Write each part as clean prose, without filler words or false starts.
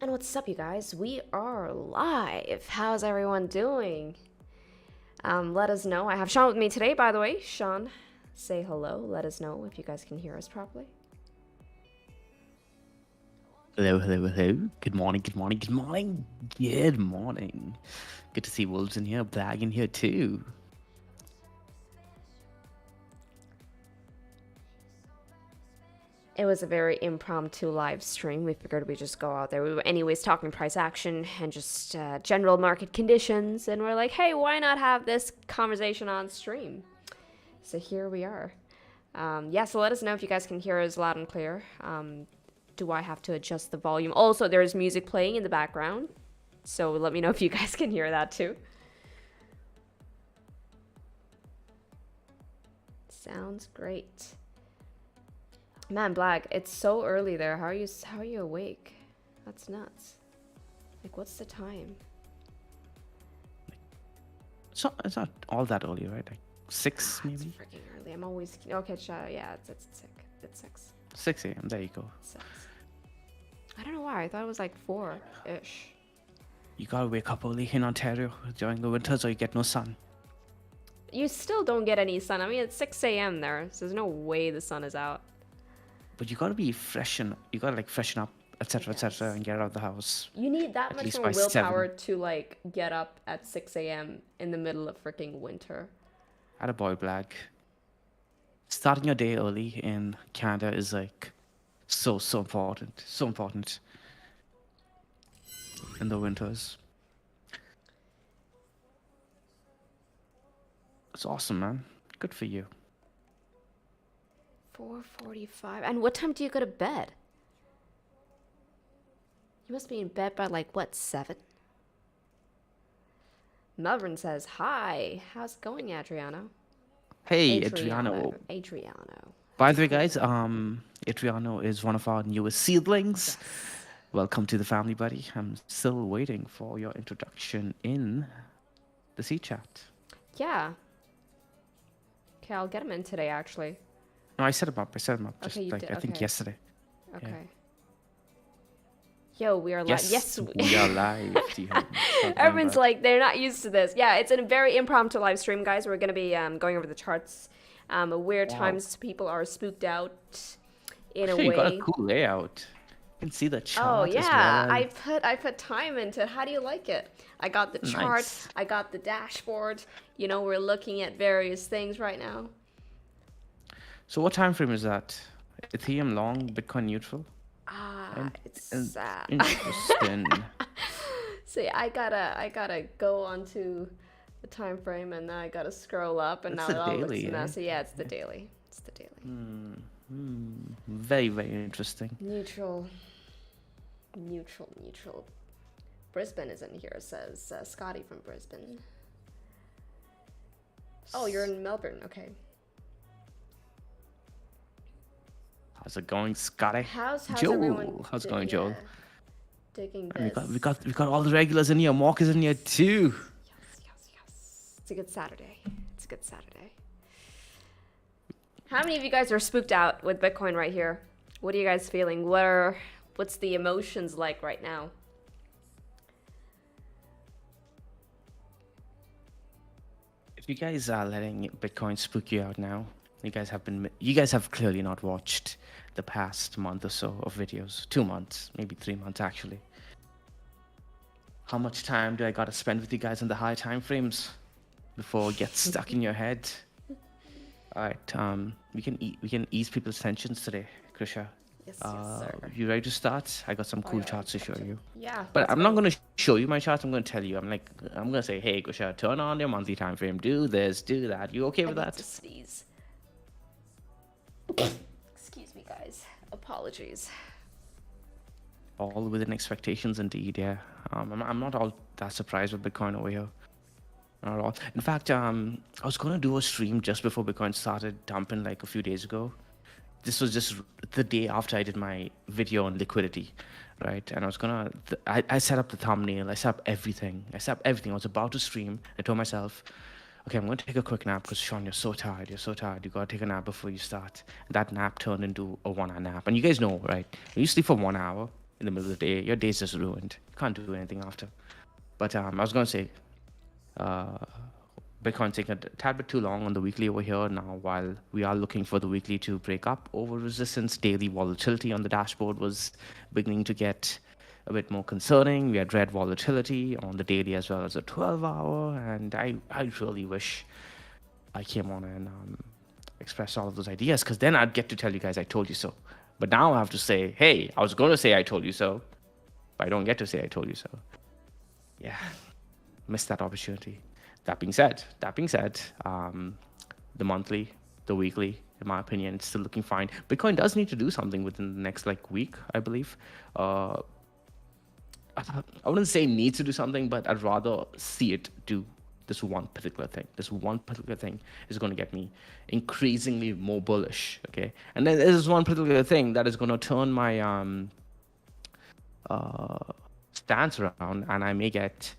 And what's up, you guys? We are live. How's everyone doing? Let us know. I have Sean with me today, by the way. Sean, say hello. Let us know if you guys can hear us properly. Hello, hello, hello. Good morning, good morning, good morning. Good morning. Good to see Wolves in here, Blag in here too. It was a very impromptu live stream. We figured we'd just go out there. We were anyways talking price action and just general market conditions. And we're like, hey, why not have this conversation on stream? So here we are. So let us know if you guys can hear us loud and clear. Do I have to adjust the volume? Also, there's music playing in the background. So let me know if you guys can hear that too. Sounds great. Man, Black, it's so early there. How are you awake? That's nuts. Like, what's the time? So it's not all that early, right? Like 6 maybe? It's freaking early. I'm always okay. Yeah, it's 6. 6 a.m. There you go. 6. I don't know why. I thought it was like 4-ish. You gotta wake up early in Ontario during the winters, or you get no sun. You still don't get any sun. I mean, it's 6 a.m. there, so there's no way the sun is out. But you gotta be freshen. You gotta like freshen up, etc., etc., and get out of the house. You need that At much least more by willpower 7. to like get up at 6 a.m. in the middle of freaking winter. Attaboy, Blag. Starting your day early in Canada is like so important. So important in the winters. It's awesome, man. Good for you. 4:45. And what time do you go to bed? You must be in bed by like what, 7? Melbourne says, "Hi, how's it going, Adriano?" Hey, Adriano. Adriano. By the way, guys, Adriano is one of our newest seedlings. Yes. Welcome to the family, buddy. I'm still waiting for your introduction in the C chat. Yeah. Okay, I'll get him in today, actually. No, I set him up. Just Okay, you like did. I think Okay. yesterday. Okay. Yo, we are live. Yes, we are live. Everyone's like, they're not used to this. Yeah, it's a very impromptu live stream, guys. We're going to be going over the charts. Weird times people are spooked out in a way. You got a cool layout. You can see the chart. Oh yeah, as well. I put time into it. How do you like it? I got the chart. Nice. I got the dashboard. You know, we're looking at various things right now. So what time frame is that? Ethereum long, Bitcoin neutral? It's interesting. See, I gotta go onto the time frame, and then I gotta scroll up, and That's now the it all daily, looks messy. Yeah, it's the daily. It's the daily. Very, very interesting. Neutral. Brisbane is in here, says Scotty from Brisbane. Oh, you're in Melbourne. Okay. How's it going, Scotty? How's Joel? everyone? How's it going, Joel? Digging And this. we got all the regulars in here. Mark is in here too. Yes. It's a good Saturday. How many of you guys are spooked out with Bitcoin right here? What are you guys feeling? What's the emotions like right now? If you guys are letting Bitcoin spook you out now, you guys have clearly not watched the past month or so of videos. 2 months, maybe 3 months actually. How much time do I gotta spend with you guys in the high time frames before it gets stuck in your head? All right, we can ease people's tensions today, Krisha. Yes, sir. You ready to start? I got some cool charts to show you. Yeah. But I'm not going to show you my charts. I'm going to tell you. I'm going to say, hey, Krisha, turn on your monthly time frame. Do this, do that. You okay with that? To sneeze. Excuse me, guys. Apologies. All within expectations, indeed. Yeah. I'm not all that surprised with Bitcoin over here. Not at all. In fact, I was going to do a stream just before Bitcoin started dumping like a few days ago. This was just the day after I did my video on liquidity, right? And I was I set up the thumbnail, I set up everything. I was about to stream. I told myself, okay, I'm going to take a quick nap because Sean, you're so tired. You got to take a nap before you start. And that nap turned into a 1 hour nap. And you guys know, right? When you sleep for 1 hour, in the middle of the day, your day's just ruined. You can't do anything after. But I was going to say, uh, Bitcoin taking a tad bit too long on the weekly over here now, while we are looking for the weekly to break up over resistance. Daily volatility on the dashboard was beginning to get a bit more concerning. We had red volatility on the daily as well as the 12-hour, and I really wish I came on and expressed all of those ideas, because then I'd get to tell you guys I told you so. But now I have to say, hey, I was going to say I told you so, but I don't get to say I told you so. Yeah, missed that opportunity. That being said, the monthly, the weekly, in my opinion, it's still looking fine. Bitcoin does need to do something within the next week, I believe. I wouldn't say needs to do something, but I'd rather see it do this one particular thing. This one particular thing is going to get me increasingly more bullish. Okay, and then there's one particular thing that is going to turn my stance around, and I may get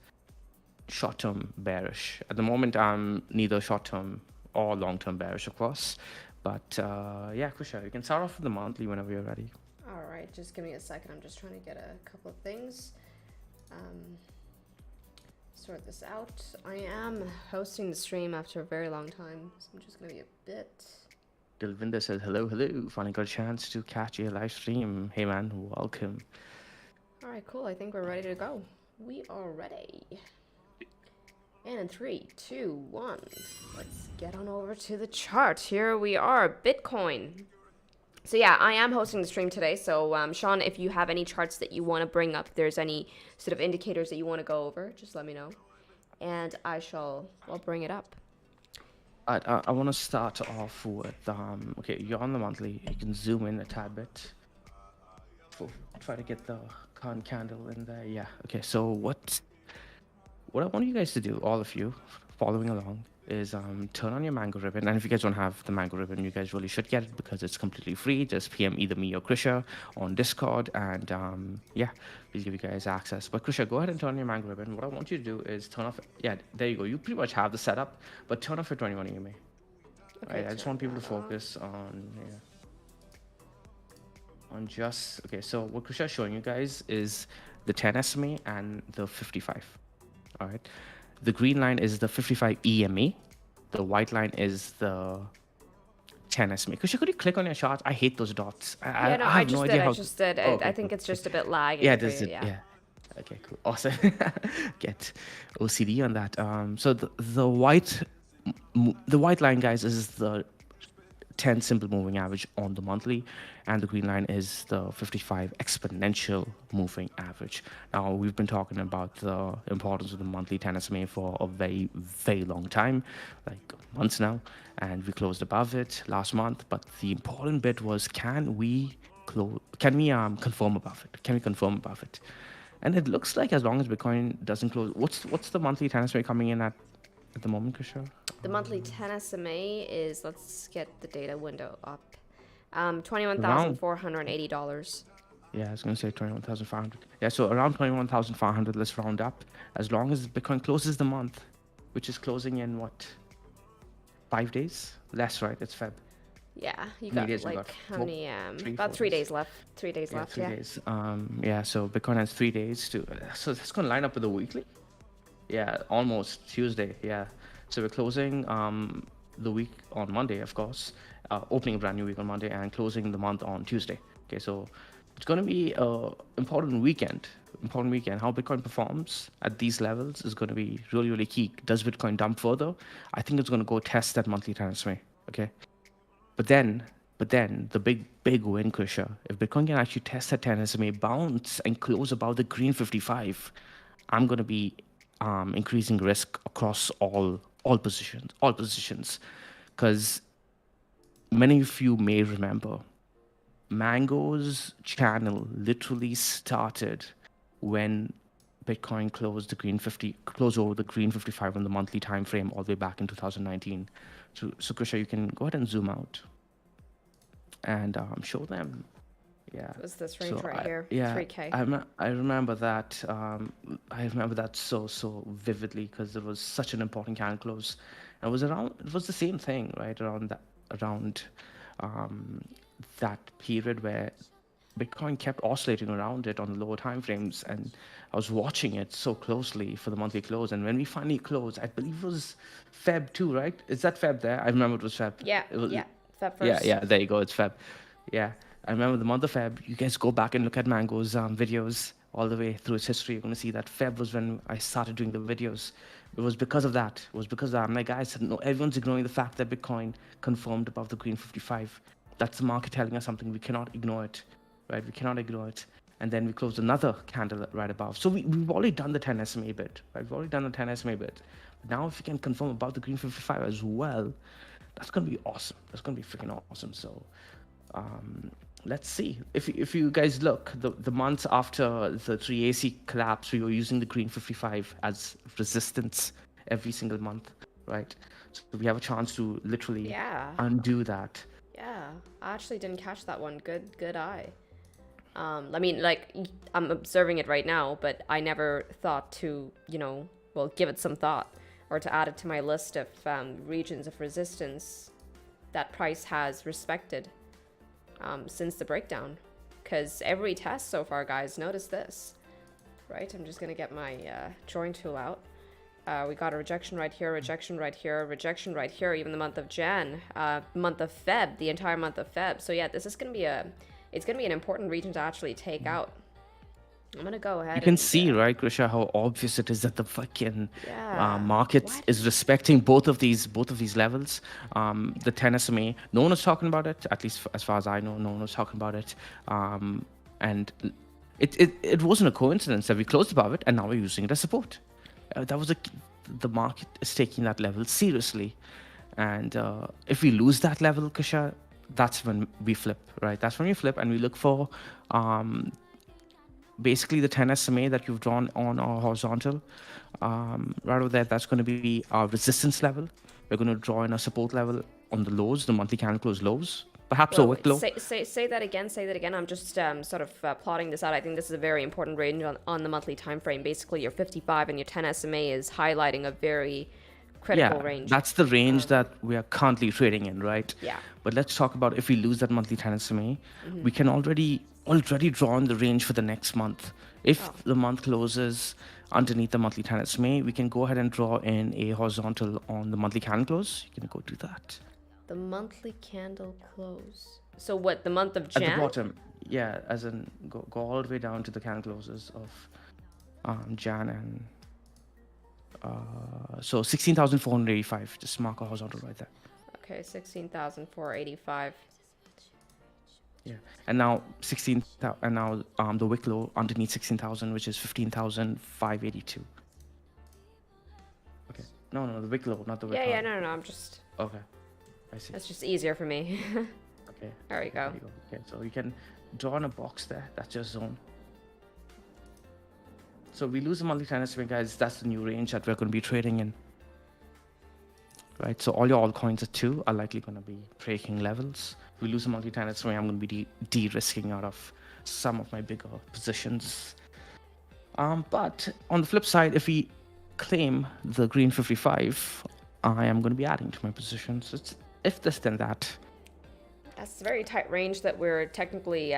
short-term bearish. At the moment, I'm neither short-term or long-term bearish, of course. But yeah, Kusha, you can start off with the monthly whenever you're ready. All right, just give me a second. I'm just trying to get a couple of things. Sort this out. I am hosting the stream after a very long time, so I'm just going to be a bit... Dilvinder says, hello. Finally got a chance to catch a live stream. Hey, man, welcome. All right, cool. I think we're ready to go. We are ready. And in 3, 2, 1, let's get on over to the chart. Here we are, Bitcoin. So yeah, I am hosting the stream today. So Sean, if you have any charts that you want to bring up, if there's any sort of indicators that you want to go over, just let me know, and I'll bring it up. I want to start off with okay, you're on the monthly. You can zoom in a tad bit. Try to get the candle in there. Yeah. Okay. So what I want you guys to do, all of you following along, is turn on your Mango ribbon. And if you guys don't have the Mango ribbon, you guys really should get it, because it's completely free. Just PM either me or Krisha on Discord, and yeah, we'll give you guys access. But Krisha, go ahead and turn on your Mango ribbon. What I want you to do is turn off, yeah, there you go. You pretty much have the setup, but turn off your 21 EMA. Okay, right, I just want people to focus on, yeah, on just, okay, so what Krisha is showing you guys is the 10 SMA and the 55. All right, the green line is the 55 EMA, the white line is the 10 SMA. Krisha, could you click on your chart? I hate those dots. I have no idea how. I just did. Oh, okay, I think it's just a bit lagging. Yeah, this is, yeah. Okay, cool, awesome. Get OCD on that. So the white line, guys, is the 10 simple moving average on the monthly, and the green line is the 55 exponential moving average. Now, we've been talking about the importance of the monthly 10 SMA for a very, very long time, like months now, and we closed above it last month. But the important bit was, can we confirm above it? Can we confirm above it? And it looks like, as long as Bitcoin doesn't close, what's the monthly 10 SMA coming in at the moment, Krisha? The monthly 10 SMA is, let's get the data window up, $21,480. Yeah, I was going to say 21,500. Yeah, so around 21,500, let's round up. As long as Bitcoin closes the month, which is closing in, what, 5 days? Less, right? It's Feb. Yeah, you got like how many? About 3 days left. 3 days left. 3 days. Yeah. So Bitcoin has 3 days to. So it's going to line up with the weekly. Yeah, almost Tuesday. Yeah. So we're closing the week on Monday, of course. Opening a brand new week on Monday and closing the month on Tuesday. Okay, so it's going to be an important weekend. How Bitcoin performs at these levels is going to be really, really key. Does Bitcoin dump further? I think it's going to go test that monthly 10 SMA. Okay. But then the big win, Krisha, if Bitcoin can actually test that 10 SMA, bounce and close above the green 55, I'm going to be increasing risk across all positions, because many of you may remember, Mango's channel literally started when Bitcoin closed over the green 55 on the monthly time frame all the way back in 2019. So Krisha, you can go ahead and zoom out and show them. Yeah. Was this range right here? Yeah. 3K. I remember that. I remember that so vividly, because it was such an important candle close. And it was the same thing, right? Around that period where Bitcoin kept oscillating around it on the lower time frames, and I was watching it so closely for the monthly close. And when we finally closed, I believe it was Feb 2, right? Is that Feb there? I remember it was Feb. Yeah, It was, yeah. Feb yeah, 1st. yeah, there you go. It's Feb. Yeah, I remember the month of Feb. You guys go back and look at Mango's videos all the way through its history. You're going to see that Feb was when I started doing the videos. It was because of that. It was because of that. I'm like, guys, no, everyone's ignoring the fact that Bitcoin confirmed above the green 55. That's the market telling us something. We cannot ignore it, right? We cannot ignore it. And then we closed another candle right above. So we've already done the 10 SMA bit, right? We've already done the 10 SMA bit. But now if we can confirm above the green 55 as well, that's going to be awesome. That's going to be freaking awesome. So let's see. If you guys look, the months after the 3AC collapse, we were using the green 55 as resistance every single month, right? So we have a chance to literally Yeah. undo that. Yeah. I actually didn't catch that one. Good eye. I mean, like, I'm observing it right now, but I never thought to, well, give it some thought or to add it to my list of regions of resistance that price has respected since the breakdown. Because every test so far, guys, notice this, right? I'm just going to get my drawing tool out. We got a rejection right here, rejection right here, rejection right here, even the month of Jan, month of Feb, the entire month of Feb. So yeah, this is going to be it's going to be an important region to actually take out. I'm going to go ahead. You can see, right, Krisha, how obvious it is that the fucking market What? is respecting both of these levels. The 10 SMA, no one was talking about it, at least as far as I know, no one was talking about it. And it wasn't a coincidence that we closed above it and now we're using it as support. The market is taking that level seriously. And if we lose that level, Krisha, that's when we flip, right? That's when we flip and we look for basically the 10 SMA that you've drawn on our horizontal. Right over there, that's going to be our resistance level. We're going to draw in a support level on the lows, the monthly candle close lows, perhaps a wick low. Say that again. Say that again. I'm just sort of plotting this out. I think this is a very important range on the monthly time frame. Basically, your 55 and your 10 SMA is highlighting a very critical range. That's the range that we are currently trading in, right? Yeah. But let's talk about if we lose that monthly 10 SMA, we can already draw in the range for the next month. If the month closes underneath the monthly 10 SMA, we can go ahead and draw in a horizontal on the monthly candle close. You can go do that. The monthly candle close. So what, the month of Jan? At the bottom, yeah, as in go all the way down to the candle closes of Jan and so 16,485. Just mark a horizontal right there. Okay, 16,485. Yeah, and now the wick low underneath 16,000, which is 15,582. Okay, no, the wick low, not the wick high. Yeah, no, I'm just. Okay, I see. That's just easier for me. Okay. There we go. Okay, so you can draw in a box there. That's your zone. So we lose the monthly 10 SMA, guys. That's the new range that we're going to be trading in. Right, so all your altcoins at 2 are likely going to be breaking levels. If we lose a monthly 10 SMA, I'm going to be de-risking out of some of my bigger positions. But on the flip side, if we claim the green 55, I am going to be adding to my positions. It's if this then that. That's a very tight range that we're technically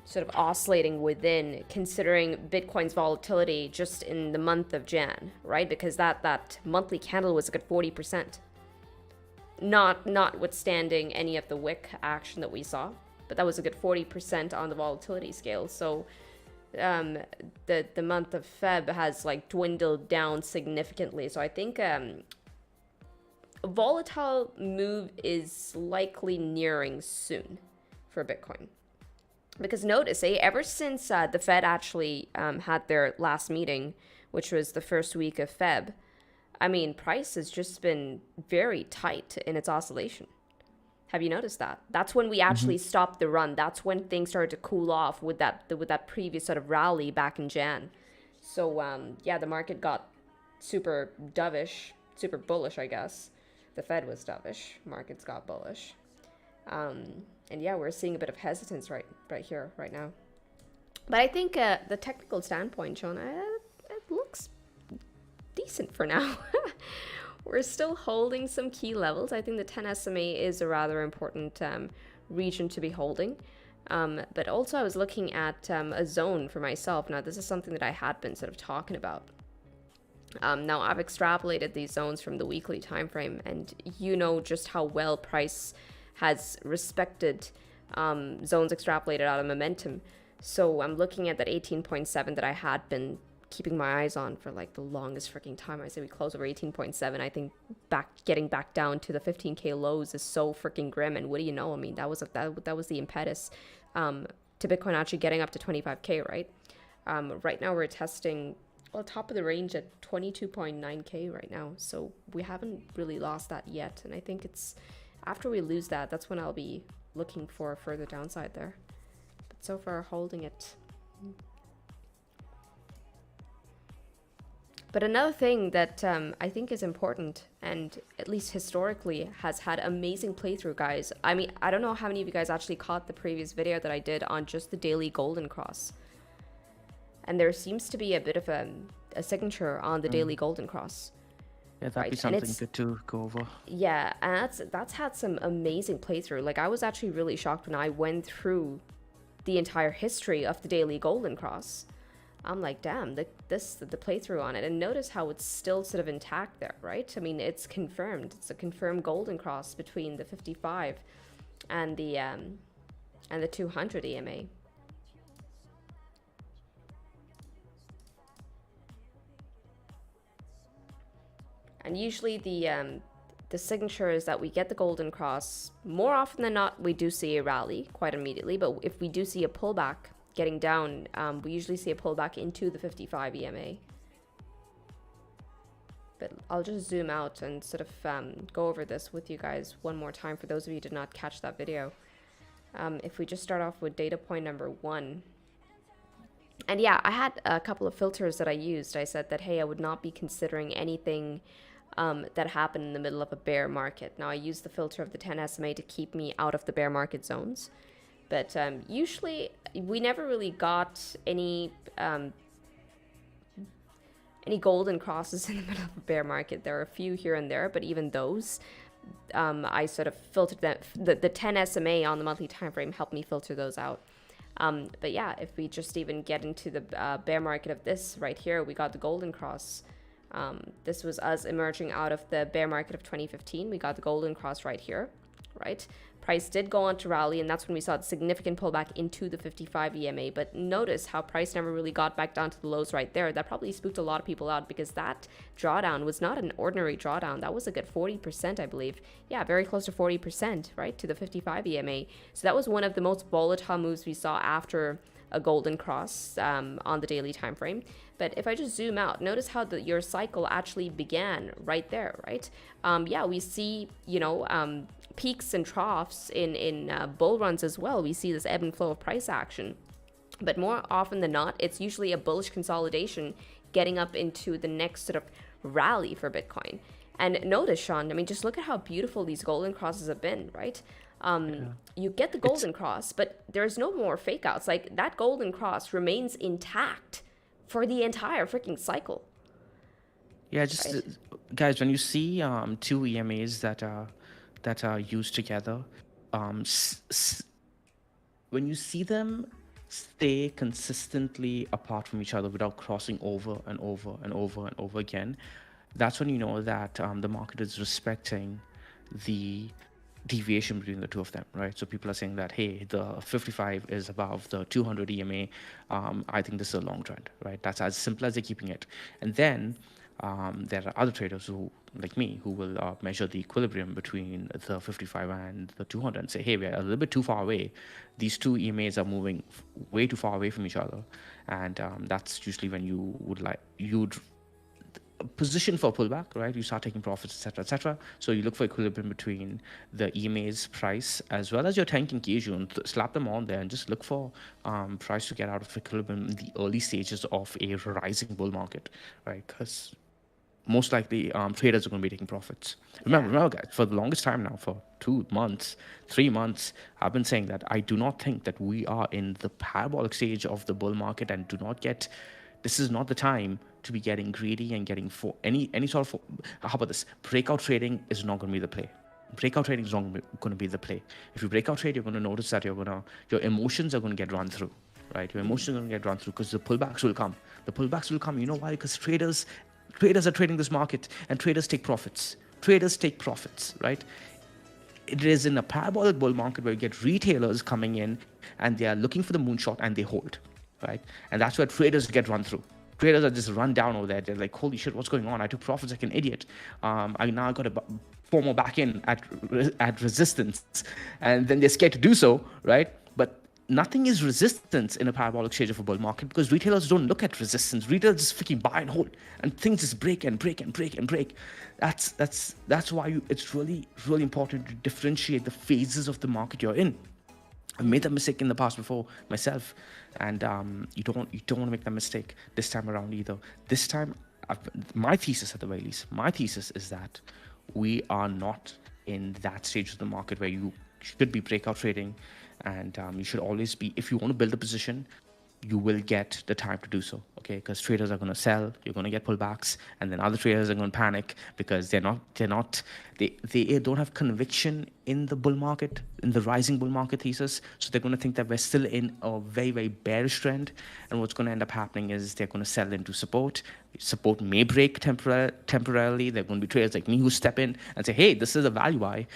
sort of oscillating within, considering Bitcoin's volatility just in the month of Jan, right? Because that monthly candle was a good 40%. Notwithstanding any of the wick action that we saw, but that was a good 40% on the volatility scale. So the month of Feb has like dwindled down significantly. So I think a volatile move is likely nearing soon for Bitcoin. Because notice, ever since the Fed actually had their last meeting, which was the first week of Feb, I mean, price has just been very tight in its oscillation. Have you noticed that? That's when we actually stopped the run. That's when things started to cool off with that previous sort of rally back in Jan. So yeah, the market got super dovish, super bullish, I guess. The Fed was dovish. Markets got bullish. And yeah, we're seeing a bit of hesitance right here, right now. But I think the technical standpoint, Jonah, it looks decent for now. We're still holding some key levels. I think the 10 SMA is a rather important region to be holding. But also I was looking at a zone for myself. Now, this is something that I had been sort of talking about. Now, I've extrapolated these zones from the weekly time frame, and you know just how well price has respected zones extrapolated out of momentum. So I'm looking at that 18.7 that I had been keeping my eyes on for like the longest freaking time. I say we close over 18.7. I think getting back down to the 15k lows is so freaking grim. And what do you know? I mean, that was the impetus to Bitcoin actually getting up to 25k, right? Right now we're testing top of the range at 22.9k right now. So we haven't really lost that yet. And I think it's after we lose that, that's when I'll be looking for further downside there. But so far holding it. But another thing that I think is important, and at least historically has had amazing playthrough, guys. I mean, I don't know how many of you guys actually caught the previous video that I did on just the daily golden cross. And there seems to be a bit of a signature on the daily golden cross. Yeah, that'd be something good to go over. Yeah, and that's had some amazing playthrough. Like, I was actually really shocked when I went through the entire history of the daily golden cross. I'm like, damn, the playthrough on it, and notice how it's still sort of intact there, right? I mean, it's confirmed. It's a confirmed golden cross between the 55 and the 200 EMA. And usually the signature is that we get the golden cross. More often than not, we do see a rally quite immediately, but if we do see a pullback getting down, we usually see a pullback into the 55 EMA. But I'll just zoom out and sort of go over this with you guys one more time for those of you who did not catch that video. If we just start off with data point number 1. And yeah, I had a couple of filters that I used. I said that, hey, I would not be considering anything that happened in the middle of a bear market. Now, I used the filter of the 10 SMA to keep me out of the bear market zones. But usually, we never really got any golden crosses in the middle of a bear market. There are a few here and there, but even those, I sort of filtered them. The 10 SMA on the monthly time frame helped me filter those out. But yeah, if we just even get into the bear market of this right here, we got the golden cross. This was us emerging out of the bear market of 2015. We got the golden cross right here, right? Price did go on to rally, and that's when we saw the significant pullback into the 55 EMA. But notice how price never really got back down to the lows right there. That probably spooked a lot of people out, because that drawdown was not an ordinary drawdown. That was a good 40%, I believe. Yeah, very close to 40%, right, to the 55 EMA. So that was one of the most volatile moves we saw after a golden cross on the daily time frame. But if I just zoom out, notice how your cycle actually began right there, right? Yeah, we see, peaks and troughs in bull runs as well. We see this ebb and flow of price action. But more often than not, it's usually a bullish consolidation getting up into the next sort of rally for Bitcoin. And notice, Sean, I mean, just look at how beautiful these golden crosses have been, right? You get the golden cross, but there's no more fake outs. Like, that golden cross remains intact for the entire freaking cycle. Yeah, just right? Guys, when you see two EMAs that are used together, when you see them stay consistently apart from each other without crossing over and over and over and over again, that's when you know that the market is respecting the deviation between the two of them, right? So people are saying that, hey, the 55 is above the 200 EMA. I think this is a long trend, right? That's as simple as they're keeping it. And then there are other traders who, like me, who will measure the equilibrium between the 55 and the 200 and say, hey, we're a little bit too far away. These two EMAs are moving way too far away from each other. And that's usually when you'd position for pullback, right? You start taking profits, etc., etc. So you look for equilibrium between the EMA's price as well as your 10K key and slap them on there and just look for price to get out of equilibrium in the early stages of a rising bull market, right? Because most likely traders are going to be taking profits. Remember, guys, for the longest time now, for 2 months, 3 months, I've been saying that I do not think that we are in the parabolic stage of the bull market, and this is not the time to be getting greedy and getting for any sort of, how about this? Breakout trading is not going to be the play. breakout trading is going to be the play. If you breakout trade, you're going to notice that your emotions are going to get run through, right? Your emotions are going to get run through because the pullbacks will come. The pullbacks will come. You know why? Because traders are trading this market, and traders take profits. Traders take profits, right? It is in a parabolic bull market where you get retailers coming in and they are looking for the moonshot and they hold, right? And that's where traders get run through. Traders are just run down over there. They're like, holy shit, what's going on? I took profits like an idiot. I now got to FOMO back in at resistance. And then they're scared to do so, right? But nothing is resistance in a parabolic stage of a bull market because retailers don't look at resistance. Retailers just freaking buy and hold, and things just break and break and break and break. That's why it's really important to differentiate the phases of the market you're in. I made that mistake in the past before myself, and you don't want to make that mistake this time around either. This time, my thesis at the very least, my thesis is that we are not in that stage of the market where you should be breakout trading, and you should always be, if you want to build a position, you will get the time to do so, okay? Because traders are going to sell, you're going to get pullbacks, and then other traders are going to panic because they don't have conviction in the bull market, in the rising bull market thesis. So they're going to think that we're still in a very, very bearish trend, and what's going to end up happening is they're going to sell into support. Support may break temporarily. There are going to be traders like me who step in and say, hey, this is a value buy.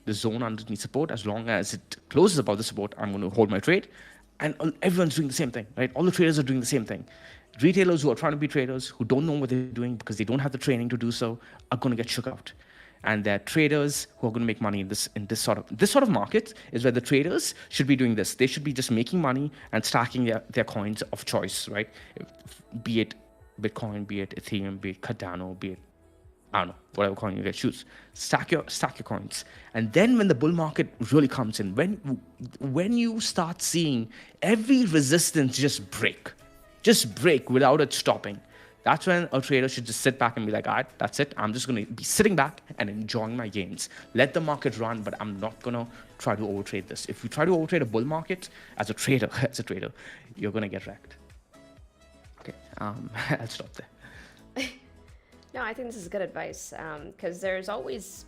The zone underneath support, as long as it closes above the support, I'm going to hold my trade. And everyone's doing the same thing, right? All the traders are doing the same thing. Retailers who are trying to be traders, who don't know what they're doing because they don't have the training to do so, are going to get shook out. And they're traders who are going to make money in this sort of market is where the traders should be doing this. They should be just making money and stacking their coins of choice, right? Be it Bitcoin, be it Ethereum, be it Cardano, be it, I don't know, whatever coin you get, choose. Stack your coins. And then when the bull market really comes in, when you start seeing every resistance just break without it stopping, that's when a trader should just sit back and be like, all right, that's it. I'm just going to be sitting back and enjoying my gains. Let the market run, but I'm not going to try to overtrade this. If you try to overtrade a bull market as a trader, you're going to get wrecked. Okay, I'll stop there. No, I think this is good advice because there's always,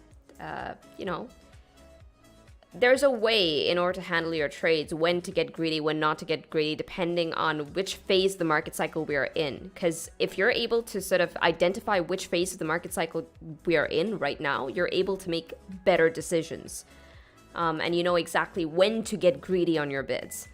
there's a way in order to handle your trades, when to get greedy, when not to get greedy, depending on which phase of the market cycle we are in. Because if you're able to sort of identify which phase of the market cycle we are in right now, you're able to make better decisions. And you know exactly when to get greedy on your bids.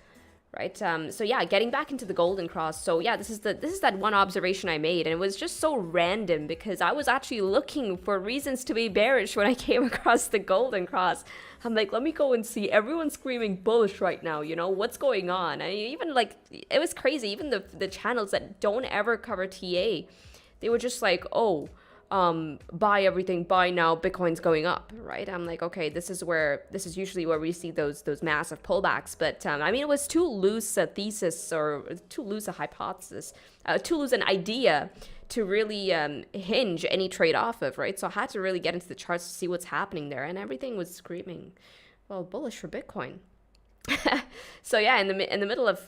Right. So yeah, getting back into the golden cross. So yeah, this is that one observation I made, and it was just so random because I was actually looking for reasons to be bearish when I came across the golden cross. I'm like, let me go and see. Everyone's screaming bullish right now. You know what's going on? And even like, it was crazy. Even the channels that don't ever cover TA, they were just like, oh, buy everything, buy now, Bitcoin's going up, right? I'm like, okay, this is usually where we see those massive pullbacks. But I mean, it was too loose a thesis, or too loose a hypothesis, too loose an idea to really hinge any trade off of, right? So I had to really get into the charts to see what's happening there, and everything was screaming, well, bullish for Bitcoin. So yeah, in the middle of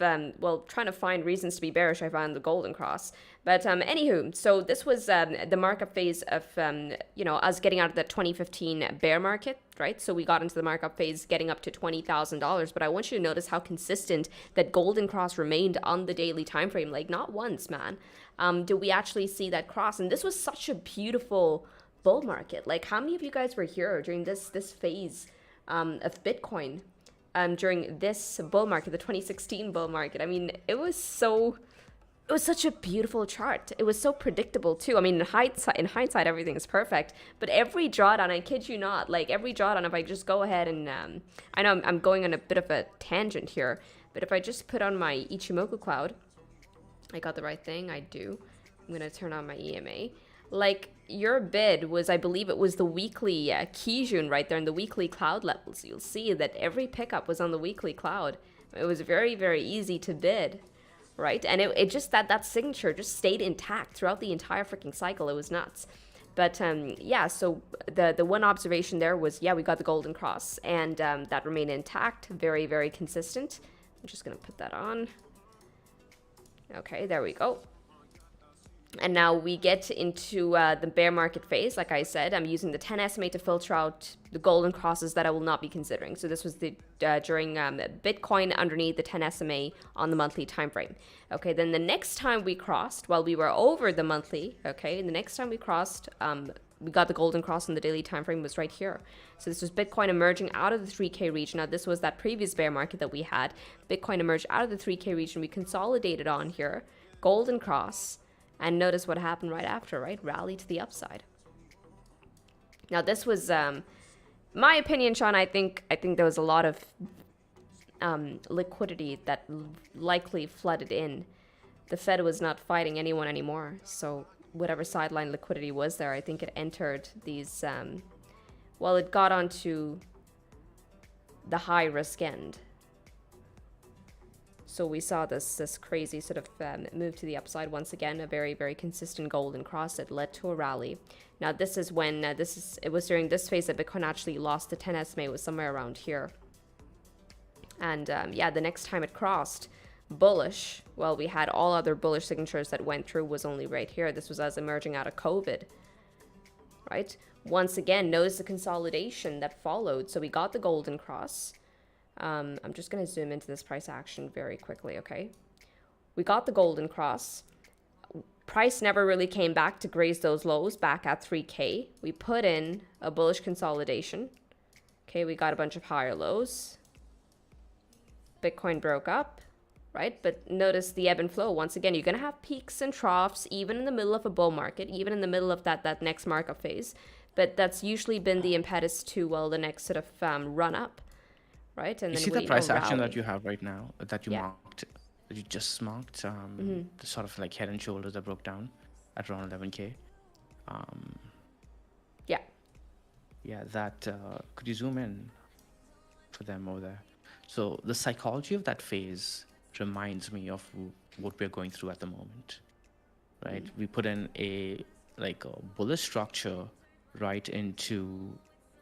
trying to find reasons to be bearish, I found the golden cross. But anywho, so this was the markup phase of us getting out of the 2015 bear market, right? So we got into the markup phase, getting up to $20,000. But I want you to notice how consistent that golden cross remained on the daily time frame. Like, not once, man, did we actually see that cross. And this was such a beautiful bull market. Like, how many of you guys were here during this phase of Bitcoin? During this bull market, the 2016 bull market. I mean, it was such a beautiful chart. It was so predictable too. I mean, in hindsight, everything is perfect. But every drawdown, I kid you not, like every drawdown, if I just go ahead and, I know I'm going on a bit of a tangent here, but if I just put on my Ichimoku cloud, I got the right thing, I do. I'm gonna turn on my EMA. Like, your bid was, I believe it was the weekly Kijun right there in the weekly cloud levels. You'll see that every pickup was on the weekly cloud. It was very, very easy to bid, right? And it just, that signature just stayed intact throughout the entire freaking cycle. It was nuts. But yeah, so the one observation there was, yeah, we got the golden cross, and that remained intact, very, very consistent. I'm just gonna put that on. Okay, there we go. And now we get into the bear market phase. Like I said, I'm using the 10 SMA to filter out the golden crosses that I will not be considering. So this was the during Bitcoin underneath the 10 SMA on the monthly time frame. Okay, then the next time we crossed, while we were over the monthly, okay, the next time we crossed, we got the golden cross in the daily time frame was right here. So this was Bitcoin emerging out of the 3K region. Now this was that previous bear market that we had. Bitcoin emerged out of the 3K region. We consolidated on here, golden cross. And notice what happened right after, right? Rally to the upside. Now this was, my opinion, Sean. I think there was a lot of liquidity that likely flooded in. The Fed was not fighting anyone anymore, so whatever sideline liquidity was there, I think it entered these. Well, it got onto the high risk end. So we saw this crazy sort of move to the upside once again, a very, very consistent golden cross that led to a rally. Now this is when, it was during this phase that Bitcoin actually lost the 10 SMA, it was somewhere around here. And yeah, the next time it crossed bullish, well, we had all other bullish signatures that went through was only right here. This was us emerging out of COVID, right? Once again, notice the consolidation that followed. So we got the golden cross. I'm just going to zoom into this price action very quickly, okay? We got the golden cross. Price never really came back to graze those lows back at 3K. We put in a bullish consolidation. Okay, we got a bunch of higher lows. Bitcoin broke up, right? But notice the ebb and flow. Once again, you're going to have peaks and troughs, even in the middle of a bull market, even in the middle of that next markup phase. But that's usually been the impetus to, well, the next sort of run up. Right, and You then see the price action rally. that you have right now, that you Yeah. marked, that you just marked, the sort of like head and shoulders that broke down at around 11K. Yeah. Yeah, that, could you zoom in for them over there? So the psychology of that phase reminds me of what we're going through at the moment, right? We put in a bullish structure right into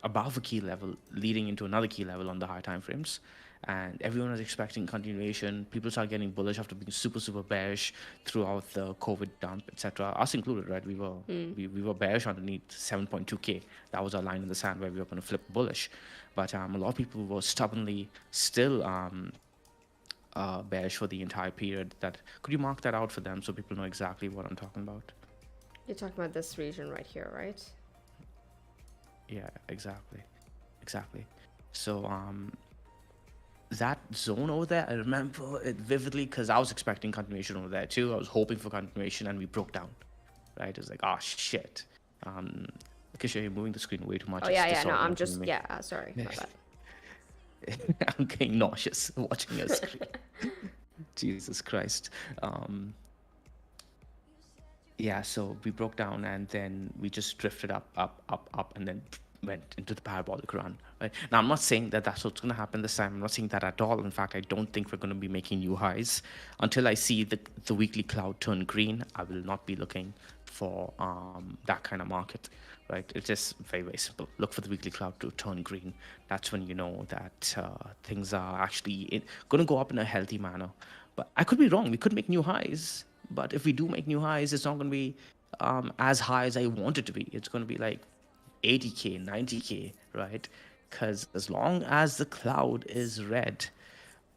above a key level, leading into another key level on the high time frames, and everyone was expecting continuation. People started getting bullish after being super bearish throughout the COVID dump, etc. Us included, right? We were bearish underneath 7.2K. That was our line in the sand where we were going to flip bullish, but a lot of people were stubbornly still bearish for the entire period. That could you mark that out for them so people know exactly what I'm talking about? You're talking about this region right here, right? Yeah, exactly. So that zone over there, I remember it vividly because I was expecting continuation over there too. I was hoping for continuation and we broke down, right? It was like, oh shit. Kisha, you're moving the screen way too much. Oh yeah, no, I'm just sorry, my bad. I'm getting nauseous watching your screen. Jesus Christ. Yeah, so we broke down and then we just drifted up, and then went into the parabolic run. Right? Now, I'm not saying that that's what's going to happen this time. I'm not saying that at all. In fact, I don't think we're going to be making new highs. Until I see the weekly cloud turn green, I will not be looking for that kind of market. Right? It's just very, very simple. Look for the weekly cloud to turn green. That's when you know that things are actually going to go up in a healthy manner. But I could be wrong. We could make new highs. But if we do make new highs, it's not going to be as high as I want it to be. It's going to be like 80K, 90K, right? Because as long as the cloud is red,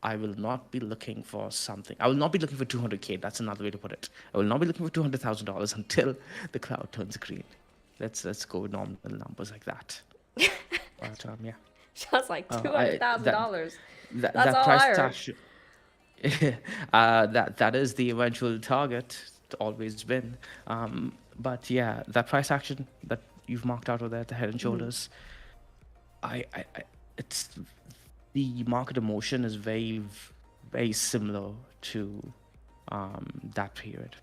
I will not be looking for something. I will not be looking for 200K. That's another way to put it. I will not be looking for $200,000 until the cloud turns green. Let's go with normal numbers like that. But yeah. Just like $200,000. That That's all price I heard. tag, that is the eventual target. It's always been. But yeah, that price action that you've marked out over there, the head and shoulders, it's the market emotion is very, very similar to that period.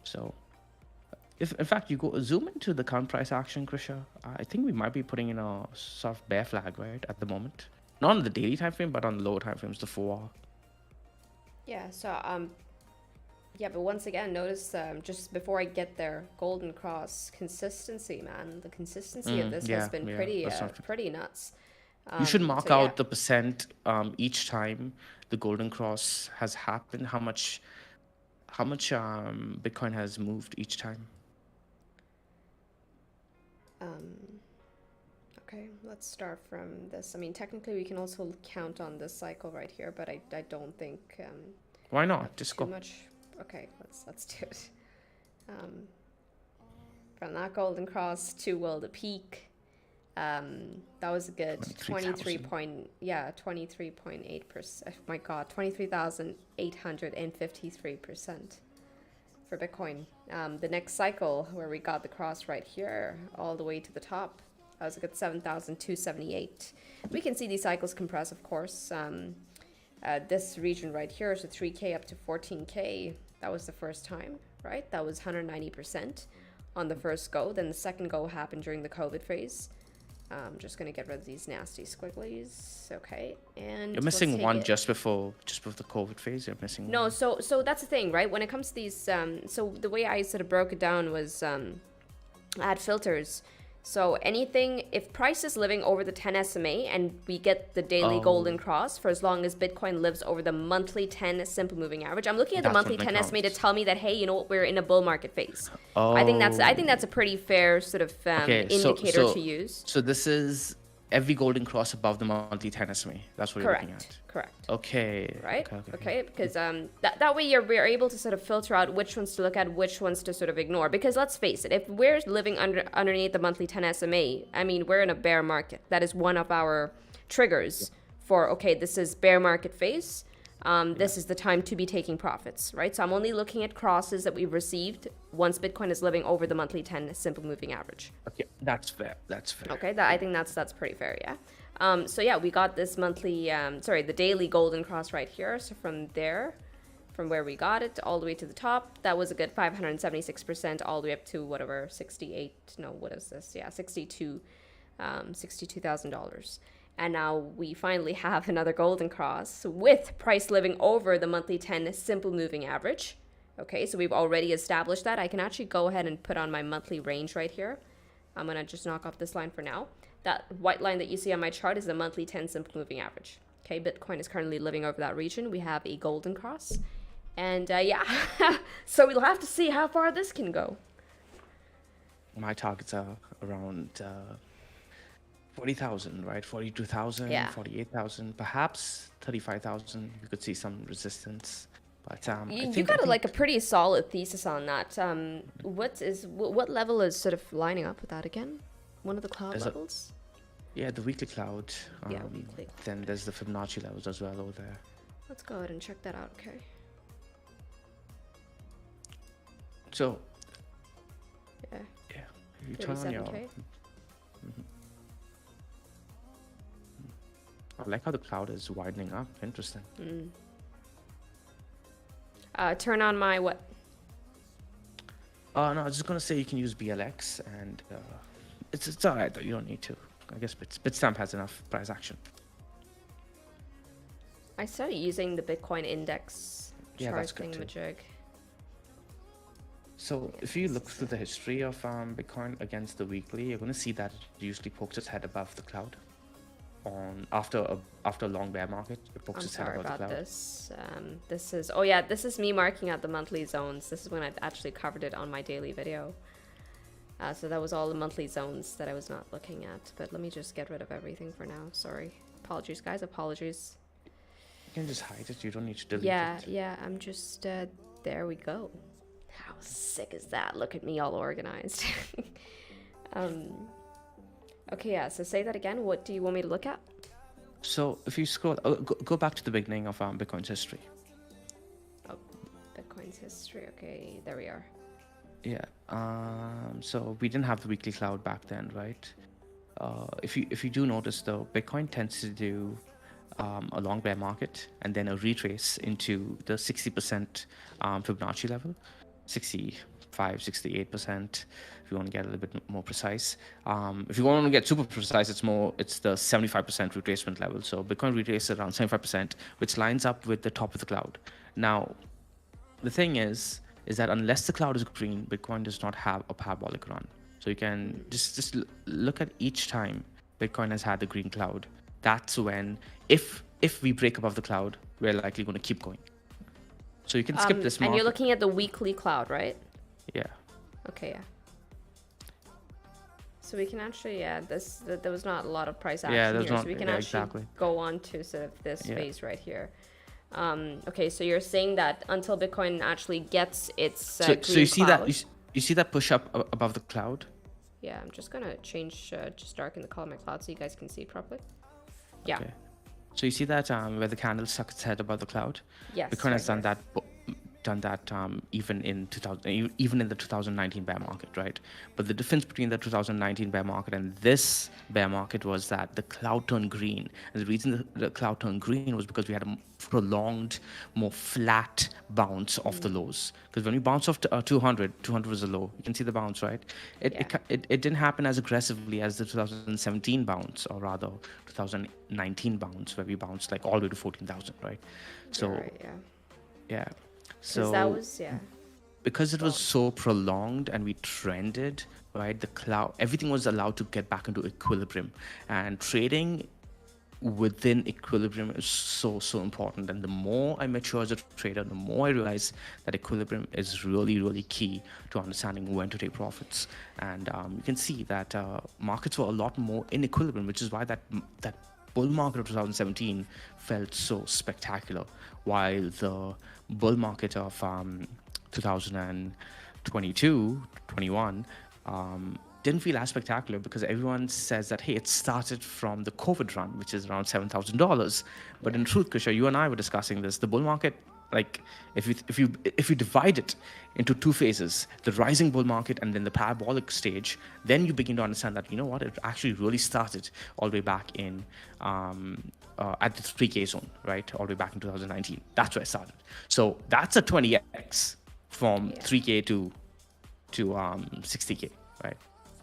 So, if in fact you go zoom into the current price action, Krisha, I think we might be putting in a sort of bear flag right at the moment. Not on the daily time frame, but on the lower time frames, the 4-hour. Yeah, so yeah, but once again, notice just before I get there, golden cross consistency, man. The consistency of this has been pretty nuts. You should mark out the percent each time the golden cross has happened, how much how much Bitcoin has moved each time? Okay, let's start from this. I mean, technically we can also count on this cycle right here, but I don't think Why I not? have Just too go. much. Okay, let's do it. Um, from that golden cross to the peak, that was a good 23,000. 23.8%. Oh my God, 23,853% for Bitcoin. The next cycle where we got the cross right here all the way to the top, that was a good 7,278. We can see these cycles compress, of course. This region right here is a 3K up to 14K. That was the first time, right? That was 190% on the first go. Then the second go happened during the COVID phase. I'm just gonna get rid of these nasty squigglies. Okay, and You're let's missing take one it. just before the COVID phase. You're missing No, one. so that's the thing, right? When it comes to these, so the way I sort of broke it down was add filters. So anything, if price is living over the 10 SMA and we get the daily golden Oh, cross for as long as Bitcoin lives over the monthly 10 simple moving average. I'm looking at the that's monthly when it 10 SMA to counts. tell me that, hey, you know what, we're in a bull market phase. I think Oh, that's a pretty fair sort of okay. So indicator to so use. so this is every golden cross above the monthly 10 SMA. That's what you're looking Correct. at. Correct. Okay. Right? Okay. Okay. Okay. Okay, because that way we're able to sort of filter out which ones to look at, which ones to sort of ignore. Because let's face it, if we're living underneath the monthly 10 SMA, I mean, we're in a bear market. That is one of our Yeah. triggers for, okay, this is bear market phase. Yeah. This is the time to be taking profits, right? So I'm only looking at crosses that we've received once Bitcoin is living over the monthly 10 simple moving average. Okay. That's fair. That's fair. Okay, I think that's pretty fair, yeah. So yeah, we got this monthly, the daily golden cross right here. So from there, from where we got it all the way to the top, that was a good 576% all the way up to whatever 68. No, what is this? Yeah, 62, $62,000. And now we finally have another golden cross with price living over the monthly 10 simple moving average. Okay, so we've already established that. I can actually go ahead and put on my monthly range right here. I'm going to just knock off this line for now. That white line that you see on my chart is the monthly 10 simple moving average. Okay, Bitcoin is currently living over that region. We have a golden cross. And yeah, so we'll have to see how far this can go. My targets are around 40,000, right? 42,000, Yeah. 48,000, perhaps 35,000. You could see some resistance. But You got like a pretty solid thesis on that. What level is sort of lining up with that again? One of the cloud there's a, levels? yeah, the weekly cloud. Yeah, weekly. Then there's the Fibonacci levels as well over there. Let's go ahead and check that out, okay? So, Yeah, yeah, you turn on your. 37K. I like how the cloud is widening up. Interesting. Turn on my what? No, I was just gonna say you can use BLX, and it's alright though. You don't need to. I guess Bitstamp has enough price action. I started using the Bitcoin index Yeah, chart that's good too. thingamajig. So if you look through the history of Bitcoin against the weekly, you're going to see that it usually pokes its head above the cloud. After a long bear market, it pokes I'm its head sorry above the about cloud. this. This is me marking out the monthly zones. This is when I actually covered it on my daily video. So that was all the monthly zones that I was not looking at. But let me just get rid of everything for now. Sorry. Apologies, guys. Apologies. You can just hide it. You don't need to delete it. Yeah. I'm just, there we go. How sick is that? Look at me all organized. Okay, yeah. So say that again. What do you want me to look at? So if you scroll, go back to the beginning of Bitcoin's history. Oh, Bitcoin's history. Okay, there we are. Yeah. So we didn't have the weekly cloud back then, right? If you do notice though, Bitcoin tends to do a long bear market and then a retrace into the 60% Fibonacci level, 65, 68%. If you want to get a little bit more precise, if you want to get super precise, it's the 75% retracement level. So Bitcoin retraces around 75%, which lines up with the top of the cloud. Now, the thing is that unless the cloud is green, Bitcoin does not have a parabolic run. So you can just look at each time Bitcoin has had the green cloud. That's when, if we break above the cloud, we're likely going to keep going. So you can skip this And market. you're looking at the weekly cloud, right? Yeah. Okay, yeah. So we can actually, there was not a lot of price Yeah, action there's here, so not. we can Yeah, actually exactly. go on to sort of this Yeah. phase right here. Okay, so you're saying that until Bitcoin actually gets its So green you see that cloud. you see that push up above the cloud. Yeah, I'm just gonna change, just darken the color of my cloud so you guys can see it properly. Yeah. Okay. So you see that where the candle stuck its head above the cloud. Yes. Bitcoin has right here. done that even in 2000, even in the 2019 bear market, right? But the difference between the 2019 bear market and this bear market was that the cloud turned green, and the reason the cloud turned green was because we had a prolonged, more flat bounce off the lows. Because when we bounced off to, 200 was a low. You can see the bounce, right? It didn't happen as aggressively as the 2017 bounce, or rather 2019 bounce, where we bounced like all the way to 14,000, right? So Right, yeah. yeah. Because that So was, because it Go was on. so prolonged and we trended, right, the cloud, everything was allowed to get back into equilibrium. And trading within equilibrium is so important. And the more I mature as a trader, the more I realize that equilibrium is really key to understanding when to take profits. And you can see that markets were a lot more in equilibrium, which is why that bull market of 2017 felt so spectacular, while the bull market of 2022, 21 didn't feel as spectacular, because everyone says that, hey, it started from the COVID run, which is around $7,000. But in truth, Krisha, you and I were discussing this. The bull market, like if you divide it into two phases, the rising bull market and then the parabolic stage, then you begin to understand that, you know what, it actually really started all the way back in at the 3K zone, right? All the way back in 2019. That's where it started. So that's a 20x from 3K to 60K, right?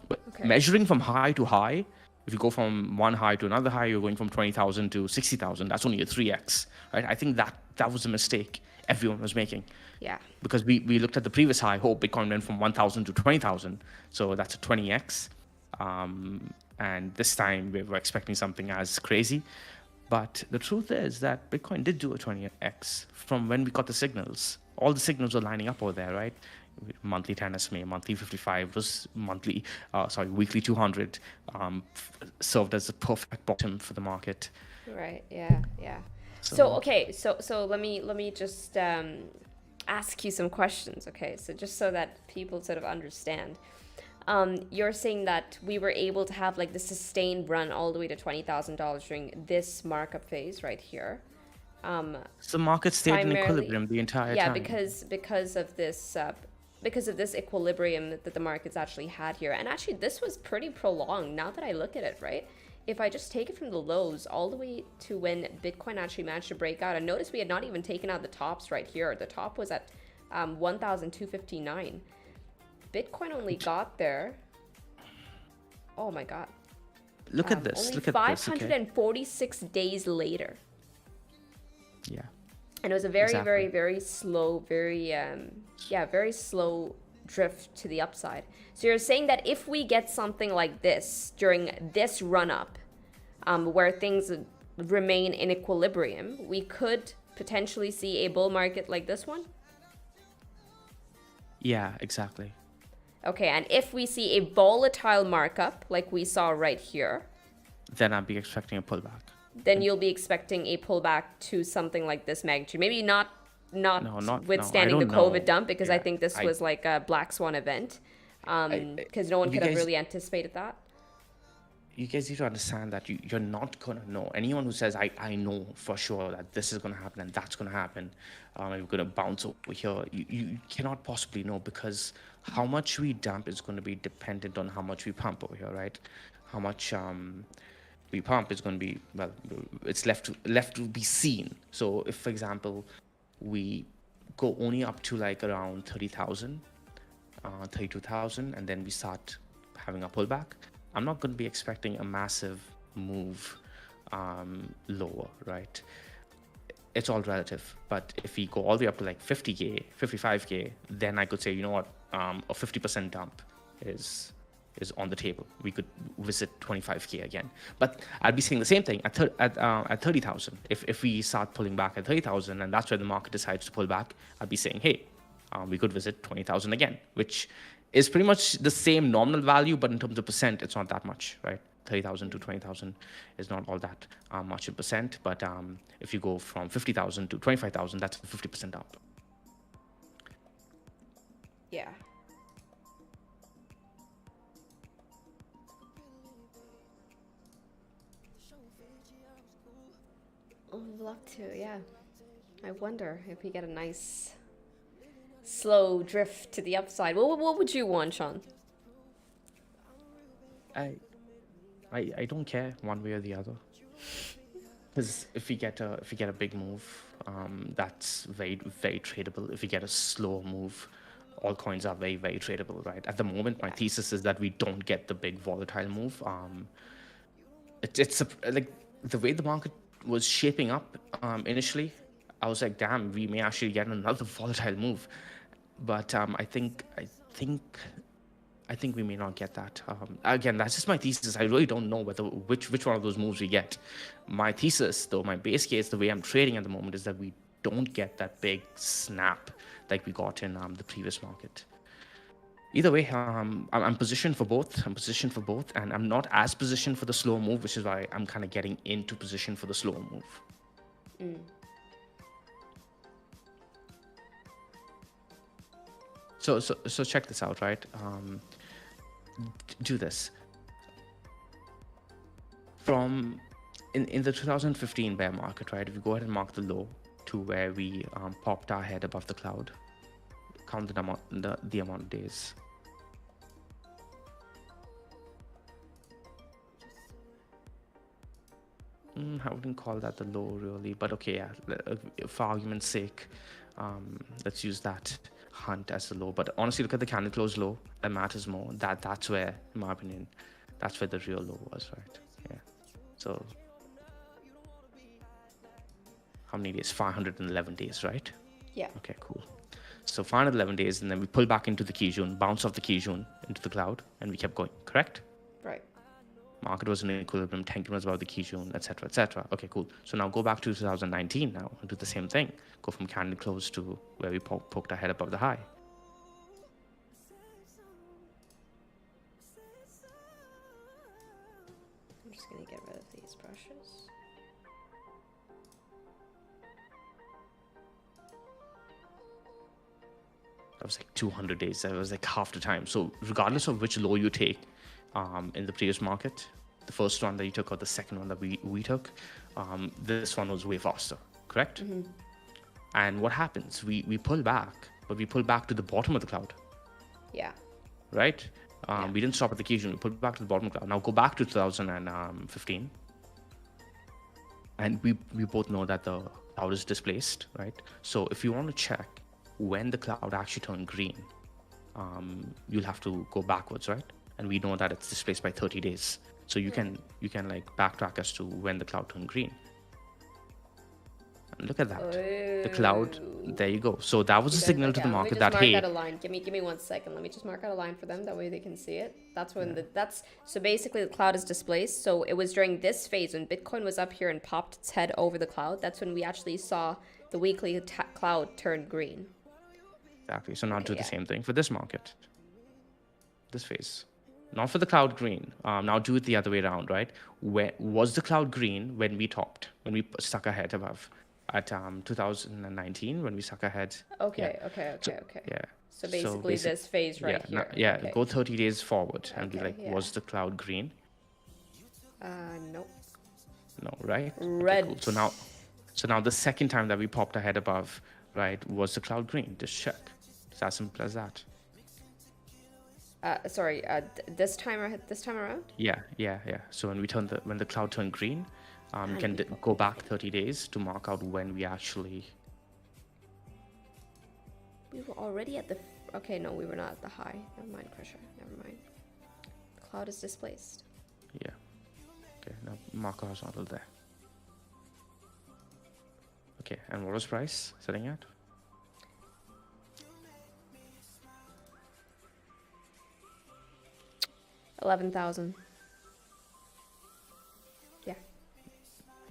But Okay. measuring from high to high, if you go from one high to another high, you're going from 20,000 to 60,000. That's only a 3x, right? I think that was a mistake everyone was making. Yeah. Because we looked at the previous high, Bitcoin went from 1,000 to 20,000. So that's a 20x. And this time we were expecting something as crazy. But the truth is that Bitcoin did do a 20x from when we got the signals. All the signals were lining up over there, right? Monthly 10 SMA, monthly 55 was weekly 200 served as the perfect bottom for the market. Right. Yeah. Yeah. So okay. So let me just ask you some questions. Okay. So just so that people sort of understand. You're saying that we were able to have like the sustained run all the way to $20,000 during this markup phase right here. So the market stayed in equilibrium the entire time. Because of this equilibrium that the markets actually had here. And actually this was pretty prolonged now that I look at it, right? If I just take it from the lows all the way to when Bitcoin actually managed to break out, and notice we had not even taken out the tops right here. The top was at 1,259. Bitcoin only got there. Oh my God. Look at this. Only Look at 546 days later. Yeah. And it was a very slow, very slow drift to the upside. So you're saying that if we get something like this during this run up, where things remain in equilibrium, we could potentially see a bull market like this one? Yeah, exactly. Okay, and if we see a volatile markup like we saw right here, then I'd be expecting a pullback. Then you'll be expecting a pullback to something like this magnitude. Maybe not withstanding the COVID dump, because I think this was like a black swan event, because no one could have really anticipated that. You guys need to understand that you're not going to know. Anyone who says, I know for sure that this is going to happen and that's going to happen, and we're going to bounce over here, you cannot possibly know, because how much we dump is going to be dependent on how much we pump over here, right? How much we pump is going to be, well, it's left to be seen. So if, for example, we go only up to like around 30,000, 32,000, and then we start having a pullback, I'm not going to be expecting a massive move lower, right? It's all relative. But if we go all the way up to like 50K, 55K, then I could say, you know what, a 50% dump is is on the table. We could visit 25K again. But I'd be saying the same thing at 30,000. If we start pulling back at 30,000 and that's where the market decides to pull back, I'd be saying, hey, we could visit 20,000 again, which is pretty much the same nominal value, but in terms of percent, it's not that much, right? 30,000 to 20,000 is not all that much in percent. But if you go from 50,000 to 25,000, that's 50% up. Yeah. I'd love to, yeah. I wonder if we get a nice slow drift to the upside. What would you want, Sean? I don't care one way or the other. Because if we get a big move, that's very very tradable. If we get a slow move, all coins are very very tradable, right? At the moment, my thesis is that we don't get the big volatile move. Like the way the market was shaping up initially, I was like, damn, we may actually get another volatile move. But I think we may not get that. Again, that's just my thesis. I really don't know which one of those moves we get. My thesis, though, my base case, the way I'm trading at the moment, is that we don't get that big snap like we got in the previous market. Either way, I'm positioned for both. And I'm not as positioned for the slow move, which is why I'm kind of getting into position for the slow move. So check this out, right? Do this. From in the 2015 bear market, right? If you go ahead and mark the low to where we popped our head above the cloud, count the amount of days. I wouldn't call that the low really, but okay, yeah. For argument's sake, let's use that hunt as the low. But honestly, look at the candle close low. That matters more. That's where, in my opinion, that's where the real low was, right? Yeah. So how many days? 511 days, right? Yeah. Okay, cool. So 511 days, and then we pull back into the key zone, bounce off the key zone into the cloud, and we kept going. Correct? Right. Market was in equilibrium, Tenkin was above the key zone, etc., etc. Okay, cool. So now go back to 2019 now and do the same thing. Go from candle close to where we poked our head above the high. I'm just gonna get rid of these brushes. That was like 200 days. That was like half the time. So regardless of which low you take in the previous market, the first one that you took or the second one that we took, this one was way faster, correct? And what happens? We pull back, but we pull back to the bottom of the cloud. Yeah. Right? We didn't stop at the key zone. We pulled back to the bottom of the cloud. Now go back to 2015. And we both know that the cloud is displaced, right? So if you want to check when the cloud actually turned green, you'll have to go backwards, right? And we know that it's displaced by 30 days. So you can like backtrack as to when the cloud turned green. And look at that. The cloud, there you go. So that was a signal to the market that, hey. Let me just mark out a line. Give me 1 second. Let me just mark out a line for them. That way they can see it. That's when so basically the cloud is displaced. So it was during this phase when Bitcoin was up here and popped its head over the cloud. That's when we actually saw the weekly cloud turn green. Exactly. So now do the same thing for this market, this phase. Not for the cloud green. Now do it the other way around, right? Where was the cloud green when we topped, when we stuck our head above at 2019 when we stuck our head? Okay. Yeah. So basically this phase right here. Okay. Go 30 days forward and be like, was the cloud green? Nope. No, right? Red. Okay, cool. So now the second time that we popped our head above, right, was the cloud green? Just check. It's as simple as that. This time around? Yeah. So when the cloud turned green, you can go back 30 days to mark out when we actually. We were already at the. Okay, no, we were not at the high. Never mind, Crusher. Never mind. The cloud is displaced. Yeah. Okay. Now mark horizontal there. Okay. And what was price setting at? 11,000. Yeah.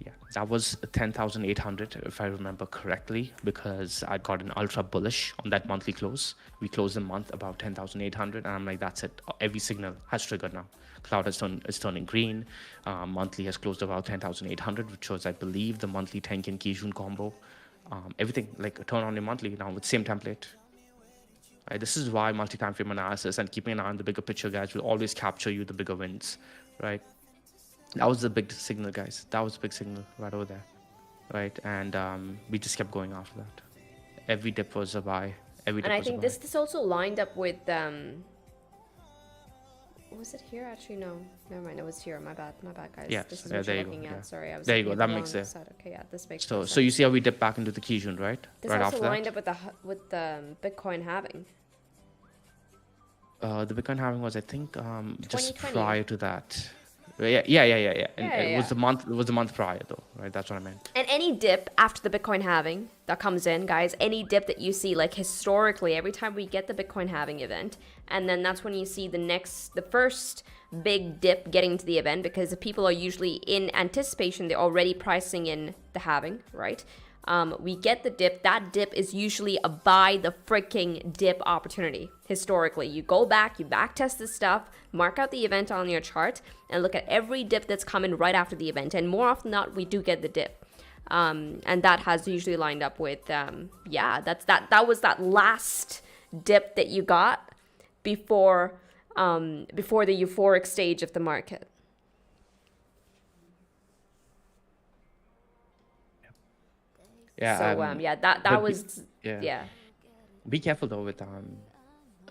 Yeah, that was 10,800 if I remember correctly, because I got an ultra bullish on that monthly close. We closed the month about 10,800, and I'm like, that's it. Every signal has triggered now. Cloud is turning green. Monthly has closed about 10,800, which was, I believe, the monthly Tenkin Kijun combo. Everything like turn on your monthly now with same template. Right? This is why multi-time frame analysis and keeping an eye on the bigger picture, guys, will always capture you the bigger wins, right? That was the big signal, guys. That was a big signal right over there, right? And we just kept going after that. Every dip was a buy. Every dip And I was a think buy. this also lined up with was it here? Actually, no. Never mind. It was here. My bad, guys. Yes, This is yeah, what there you're you looking go. at. Yeah. Sorry, I was There you looking go. at That the makes wrong it. side. Okay, yeah, this makes more So sense. you see how we dip back into the Kijun, right? This right also after lined that. up with the Bitcoin halving. The Bitcoin halving was, I think, just 2020. prior to that. Yeah. And Yeah, it was yeah. the month. It was the month prior, though, right? That's what I meant. And any dip after the Bitcoin halving that comes in, guys, any dip that you see, like historically, every time we get the Bitcoin halving event, and then that's when you see the first big dip getting to the event, because the people are usually in anticipation, they're already pricing in the halving, right? We get the dip. That dip is usually a buy the freaking dip opportunity. Historically, you go back, you back test this stuff, mark out the event on your chart, and look at every dip that's coming right after the event. And more often than not, we do get the dip. And that has usually lined up with, that was that last dip that you got before the euphoric stage of the market. Yeah. So that was yeah. Be careful though with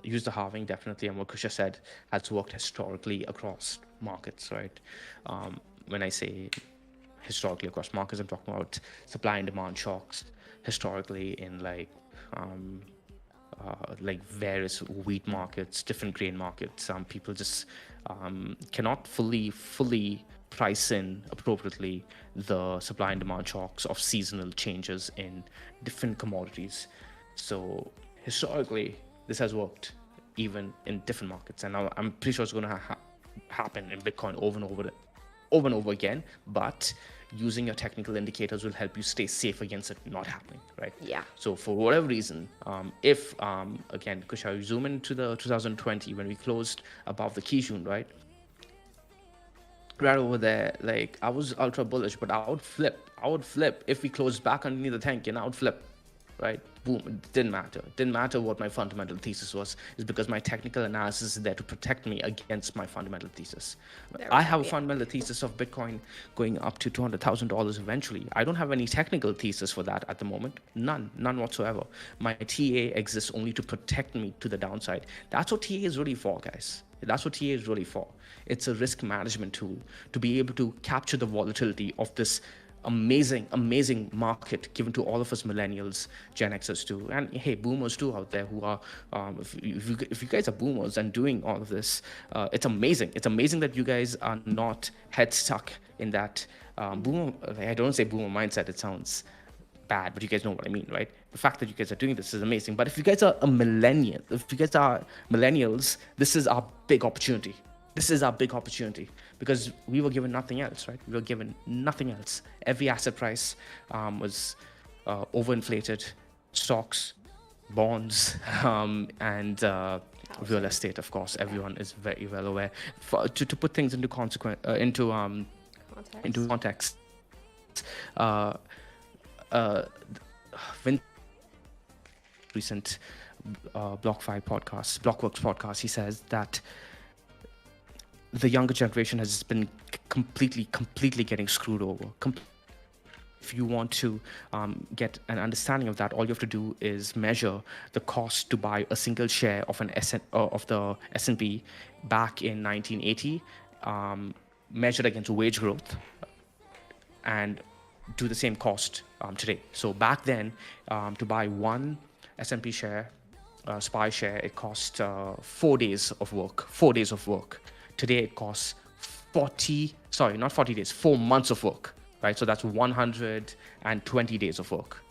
use the halving definitely, and what Kusha said has worked historically across markets, right? When I say historically across markets, I'm talking about supply and demand shocks historically in like various wheat markets, different grain markets. People just cannot fully price in appropriately the supply and demand shocks of seasonal changes in different commodities. So historically, this has worked even in different markets, and I'm pretty sure it's going to happen in Bitcoin over and over again. But using your technical indicators will help you stay safe against it not happening, right? Yeah. So for whatever reason, if again, Kusha, you zoom into the 2020 when we closed above the Kijun, right? Right over there, like I was ultra bullish, but I would flip if we closed back underneath the tank, and I would flip, right? Boom. It didn't matter what my fundamental thesis was. It's because my technical analysis is there to protect me against my fundamental thesis. I have a fundamental thesis of Bitcoin going up to $200,000 eventually. I don't have any technical thesis for that at the moment. None whatsoever. My TA exists only to protect me to the downside. That's what TA is really for, guys. That's what TA is really for. It's a risk management tool to be able to capture the volatility of this amazing market given to all of us millennials, Gen Xers too, and hey, boomers too out there who are, if you guys are boomers and doing all of this, it's amazing. It's amazing that you guys are not head stuck in that boomer. I don't say boomer mindset. It sounds bad, but you guys know what I mean, right? The fact that you guys are doing this is amazing. But if you guys are millennials, this is our big opportunity. This is our big opportunity because we were given nothing else, right? We were given nothing else. Every asset price was overinflated. Stocks, bonds, and real estate, of course. Everyone is very well aware. To put things into context. Recent Blockworks podcast, he says that the younger generation has been completely getting screwed over. If you want to get an understanding of that, all you have to do is measure the cost to buy a single share of of the S&P back in 1980, measured against wage growth, and do the same cost today. So back then, to buy one S&P share, SPY share, it cost 4 days of work. 4 days of work. Today it costs 4 months of work, right? So that's 120 days of work.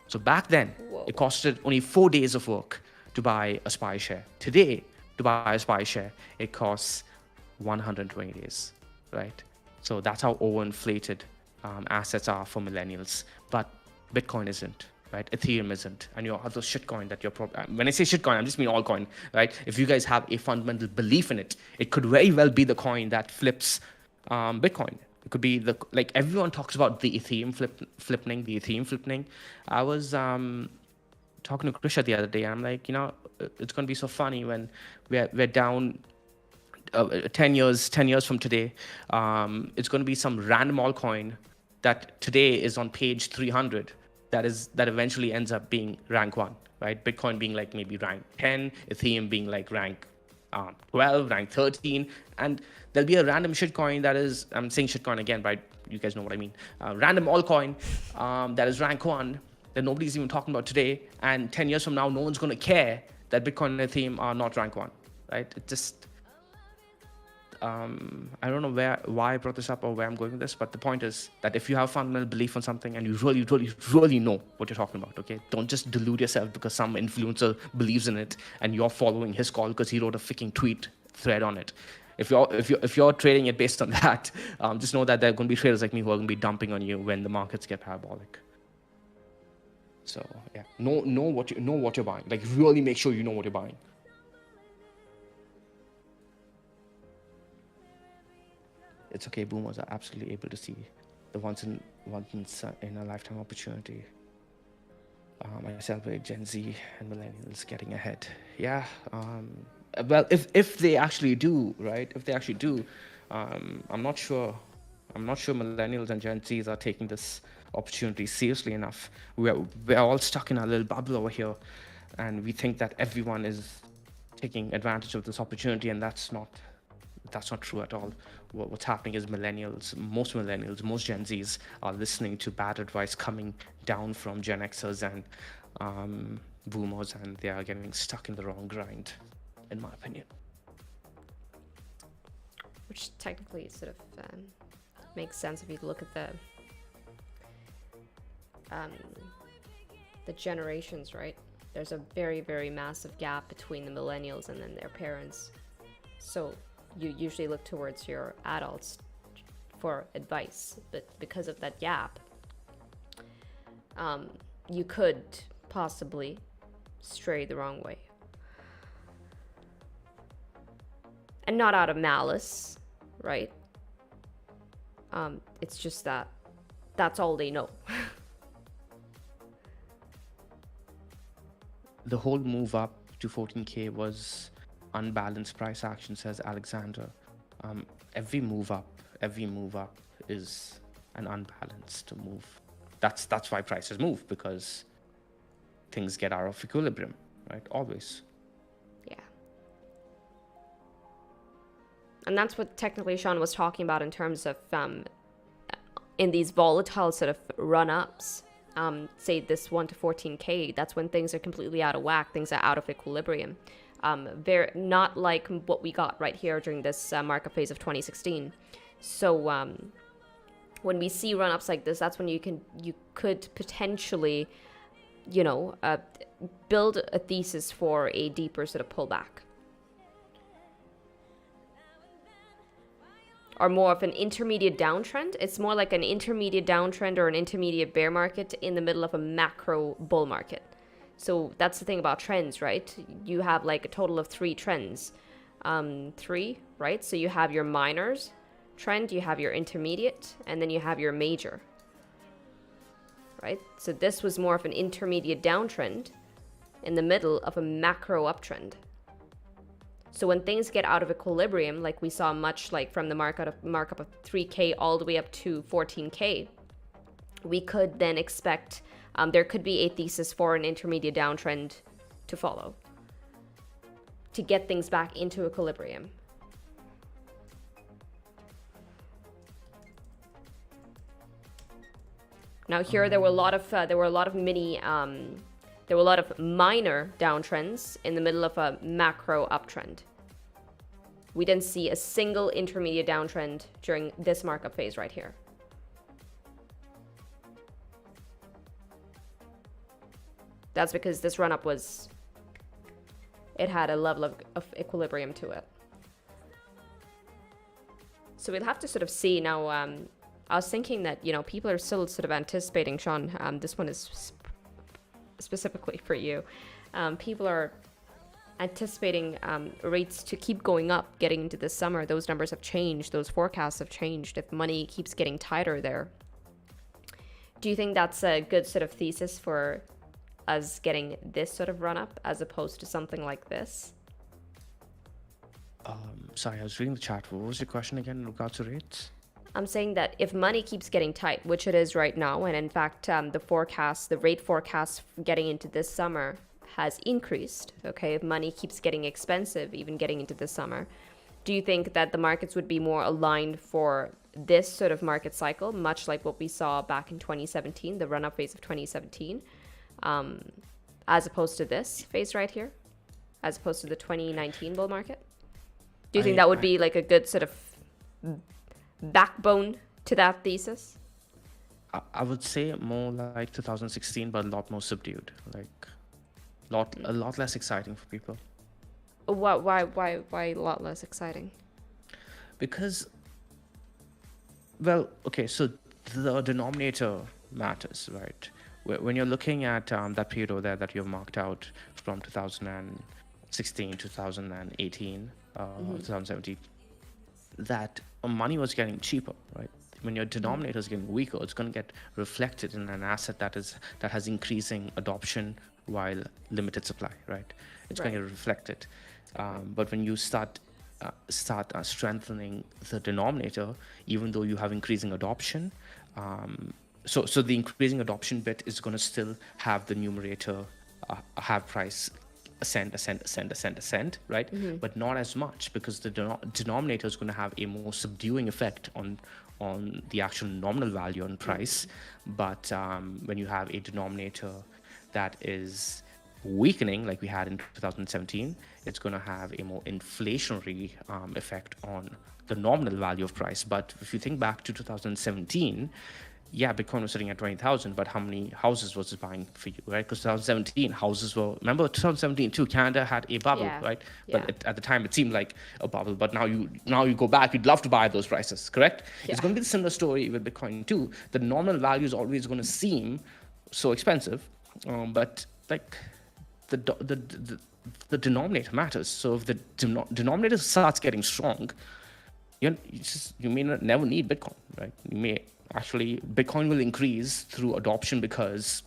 So back then, it costed only 4 days of work to buy a SPY share. Today, to buy a SPY share, it costs 120 days, right? So that's how overinflated assets are for millennials. But Bitcoin isn't, right? Ethereum isn't, and your other shitcoin that you're when I say shitcoin, I just mean altcoin, right? If you guys have a fundamental belief in it, it could very well be the coin that flips Bitcoin. It could be like everyone talks about the Ethereum flipping. I was talking to Krisha the other day, and I'm like, it's gonna be so funny when we're down 10 years from today. It's going to be some random altcoin that today is on page 300 that eventually ends up being rank 1, right? Bitcoin being like maybe rank 10, Ethereum being like rank 12, rank 13, and there'll be a random shitcoin that is, I'm saying shitcoin again, right? You guys know what I mean. Random altcoin that is rank 1 that nobody's even talking about today, and 10 years from now no one's going to care that Bitcoin and Ethereum are not rank 1, right? It just I don't know why I brought this up or where I'm going with this, but the point is that if you have fundamental belief on something and you really, really, really know what you're talking about, okay, don't just delude yourself because some influencer believes in it and you're following his call because he wrote a freaking tweet thread on it. If you're trading it based on that, just know that there are going to be traders like me who are going to be dumping on you when the markets get parabolic. So yeah, know what you're buying. Like really make sure you know what you're buying. It's okay. Boomers are absolutely able to see the once in a lifetime opportunity. I celebrate Gen Z and millennials getting ahead. Yeah. Well, if they actually do, right? If they actually do, I'm not sure. I'm not sure millennials and Gen Zs are taking this opportunity seriously enough. We're all stuck in our little bubble over here, and we think that everyone is taking advantage of this opportunity, and that's not true at all. What's happening is most millennials, most Gen Zs are listening to bad advice coming down from Gen Xers and boomers, and they are getting stuck in the wrong grind, in my opinion. Which technically sort of makes sense if you look at the generations, right? There's a very, very massive gap between the millennials and then their parents. So you usually look towards your adults for advice, but because of that gap, you could possibly stray the wrong way. And not out of malice, right? It's just that that's all they know. The whole move up to 14K was unbalanced price action, says Alexander. Every move up is an unbalanced move. That's why prices move, because things get out of equilibrium, right? Always. Yeah. And that's what technically Sean was talking about in terms of in these volatile sort of run-ups, say this 1 to 14K, that's when things are completely out of whack, things are out of equilibrium. Very not like what we got right here during this market phase of 2016. So when we see run-ups like this, that's when you could potentially, build a thesis for a deeper sort of pullback, or more of an intermediate downtrend. It's more like an intermediate downtrend or an intermediate bear market in the middle of a macro bull market. So that's the thing about trends, right? You have like a total of 3 trends. 3, right? So you have your minors trend, you have your intermediate, and then you have your major, right? So this was more of an intermediate downtrend in the middle of a macro uptrend. So when things get out of equilibrium, like we saw much like from the markup of 3K all the way up to 14K, we could then expect there could be a thesis for an intermediate downtrend to follow to get things back into equilibrium. Now here there were a lot of minor downtrends in the middle of a macro uptrend. We didn't see a single intermediate downtrend during this markup phase right here. That's because this run-up it had a level of equilibrium to it. So we'll have to sort of see now. I was thinking that, people are still sort of anticipating, Sean. This one is specifically for you. People are anticipating rates to keep going up getting into this summer. Those numbers have changed. Those forecasts have changed. If money keeps getting tighter there, do you think that's a good sort of thesis for us getting this sort of run up as opposed to something like this? Sorry, I was reading the chat. What was your question again in regards to rates? I'm saying that if money keeps getting tight, which it is right now, and in fact, the rate forecast getting into this summer has increased, okay, if money keeps getting expensive, even getting into this summer, do you think that the markets would be more aligned for this sort of market cycle, much like what we saw back in 2017, the run-up phase of 2017, as opposed to this phase right here, as opposed to the 2019 bull market? Do you think that would be like a good sort of backbone to that thesis? I would say more like 2016, but a lot more subdued. Like a lot less exciting for people. Why a lot less exciting? Because, well, okay, so the denominator matters, right? When you're looking at that period over there that you've marked out from 2016, 2018, 2017, that money was getting cheaper, right? When your denominator is getting weaker, it's going to get reflected in an asset that has increasing adoption while limited supply, right? It's going to get reflected. But when you start strengthening the denominator, even though you have increasing adoption, so the increasing adoption bit is going to still have the numerator have price ascend, right? But not as much, because the denominator is going to have a more subduing effect on the actual nominal value on price. But when you have a denominator that is weakening, like we had in 2017, it's going to have a more inflationary effect on the nominal value of price. But if you think back to 2017, yeah, Bitcoin was sitting at 20,000, but how many houses was it buying for you, right? Because 2017, houses were, remember 2017 too, Canada had a bubble, right? But at the time, it seemed like a bubble. But now you go back, you'd love to buy those prices, correct? It's going to be the similar story with Bitcoin too. The nominal value is always going to seem so expensive, but like the denominator matters. So if the denominator starts getting strong, you may never need Bitcoin, right? Bitcoin will increase through adoption because